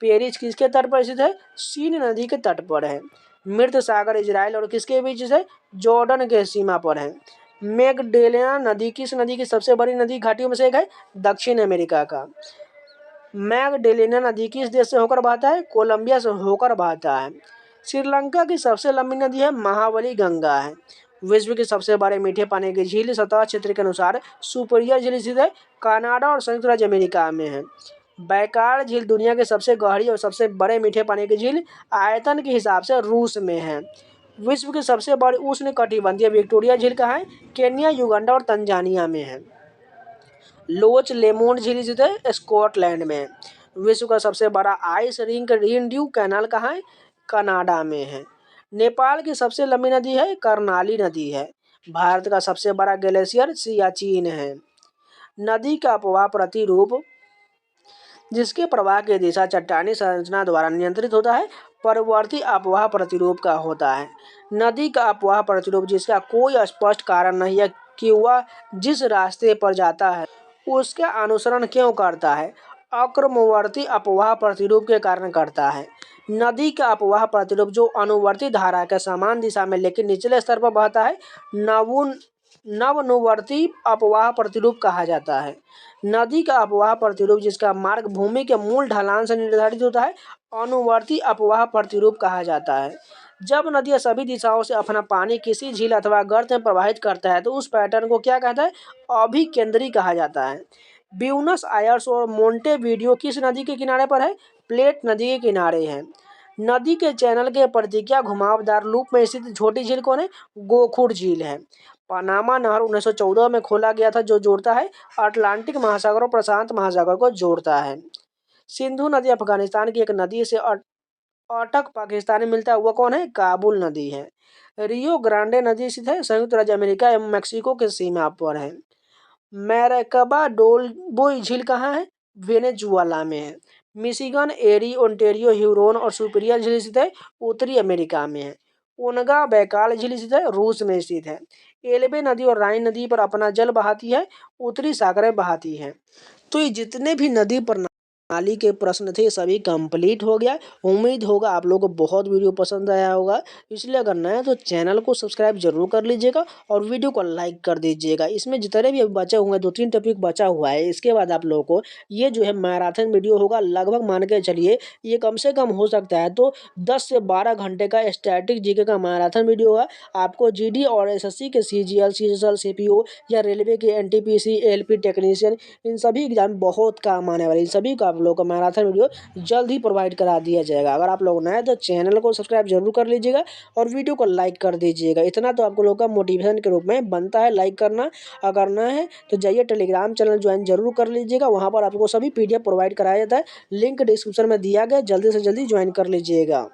पेरिस किसके तट पर स्थित है? सीन नदी के तट पर है। मृत सागर इजराइल और किसके बीच से? जॉर्डन के सीमा पर है। मैगडेलेना नदी किस नदी की सबसे बड़ी नदी घाटियों में से एक है? दक्षिण अमेरिका का। मैगडेलेना नदी किस देश से होकर बहता है? कोलंबिया से होकर बहता है। श्रीलंका की सबसे लंबी नदी है, महाबली गंगा है। विश्व की सबसे बड़े मीठे पानी की झील सतह क्षेत्र के अनुसार सुपरियर झील स्थित है, कनाडा और संयुक्त राज्य अमेरिका में है। बैकाल झील दुनिया की सबसे गहरी और सबसे बड़े मीठे पानी की झील आयतन के हिसाब से रूस में है। विश्व की सबसे बड़ी उष्णकटिबंधीय विक्टोरिया झील कहाँ है? केन्या, युगांडा और तंजानिया में है। लोच लेमोन झील स्थित है, स्कॉटलैंड में। विश्व का सबसे बड़ा आइस रिंक रिंड्यू कैनाल कहाँ है? कनाडा में है। नेपाल की सबसे लंबी नदी है, कर्णाली नदी है। भारत का सबसे बड़ा ग्लेशियर सियाचिन है। नदी का अपवाह प्रतिरूप जिसके प्रवाह की दिशा चट्टानी संरचना द्वारा नियंत्रित होता है, परिवर्ती अपवाह प्रतिरूप का होता है। नदी का अपवाह प्रतिरूप जिसका कोई स्पष्ट कारण नहीं है कि वह जिस रास्ते पर जाता है उसका अनुसरण क्यों करता है, अक्रमवर्ती अपवाह प्रतिरूप के कारण करता है। नदी का अपवाह प्रतिरूप जो अनुवर्ती धारा के समान दिशा में लेकिन निचले स्तर पर बहता है, नवनुवर्ती अपवाह प्रतिरूप कहा जाता है। नदी का अपवाह प्रतिरूप जिसका मार्ग भूमि के मूल ढलान से निर्धारित होता है, अनुवर्ती अपवाह प्रतिरूप कहा जाता है। जब नदियाँ सभी दिशाओं से अपना पानी किसी झील अथवा गर्त में प्रवाहित करता है तो उस पैटर्न को क्या कहता है? अभिकेंद्री कहा जाता है। ब्यूनस आयर्स और मोंटेवीडियो किस नदी के किनारे पर है? प्लेट नदी के किनारे है। नदी के चैनल के प्रतिक्रिया घुमावदार लूप में स्थित छोटी झील कौन है? गोखुर झील है। पनामा नहर 1914 में खोला गया था जो जोड़ता है अटलांटिक महासागर और प्रशांत महासागर को जोड़ता है। सिंधु नदी अफगानिस्तान की एक नदी से अटक पाकिस्तान में मिलता है, वह कौन है? काबुल नदी है। रियो ग्रांडे नदी स्थित है, संयुक्त राज्य अमेरिका एवं मेक्सिको के सीमा पर है। मैरकबा डोल्बोई झील कहाँ है? वेनेजुएला में है। मिशिगन, एरी, ओंटारियो, ह्यूरोन और सुपरियर झील स्थित है, उत्तरी अमेरिका में है। ओनगा बैकाल झील स्थित है, रूस में स्थित है। एल्बे नदी और राइन नदी पर अपना जल बहाती है, उत्तरी सागरें बहाती हैं। तो ये जितने भी नदी प्रणाली के प्रश्न थे सभी कंप्लीट हो गया। उम्मीद होगा आप लोगों को बहुत वीडियो पसंद आया होगा, इसलिए अगर नया है तो चैनल को सब्सक्राइब जरूर कर लीजिएगा और वीडियो को लाइक कर दीजिएगा। इसमें जितने भी अभी बचे हुए 2-3 टॉपिक बचा हुआ है, इसके बाद आप लोगों को ये जो है मैराथन वीडियो होगा, लगभग मान के चलिए ये कम से कम हो सकता है तो 10 से 12 घंटे का स्टैटिक जीके का मैराथन वीडियो होगा। आपको जीडी और एसएससी के सीजीएल, सीजीएल, सीपीओ या रेलवे के एनटीपीसी, एलपी टेक्नीशियन, इन सभी एग्जाम बहुत काम आने वाले, इन सभी का आप लोगों का मैराथन वीडियो जल्द ही प्रोवाइड करा दिया जाएगा। अगर आप लोग नए तो चैनल को सब्सक्राइब जरूर कर लीजिएगा और वीडियो को लाइक कर दीजिएगा। इतना तो आपको लोगों का मोटिवेशन के रूप में बनता है लाइक करना। अगर नए है तो जाइए टेलीग्राम चैनल ज्वाइन जरूर कर लीजिएगा, वहाँ पर आपको सभी पीडीएफ प्रोवाइड कराया जाता है। लिंक डिस्क्रिप्शन में दिया गया, जल्दी से जल्दी ज्वाइन कर लीजिएगा।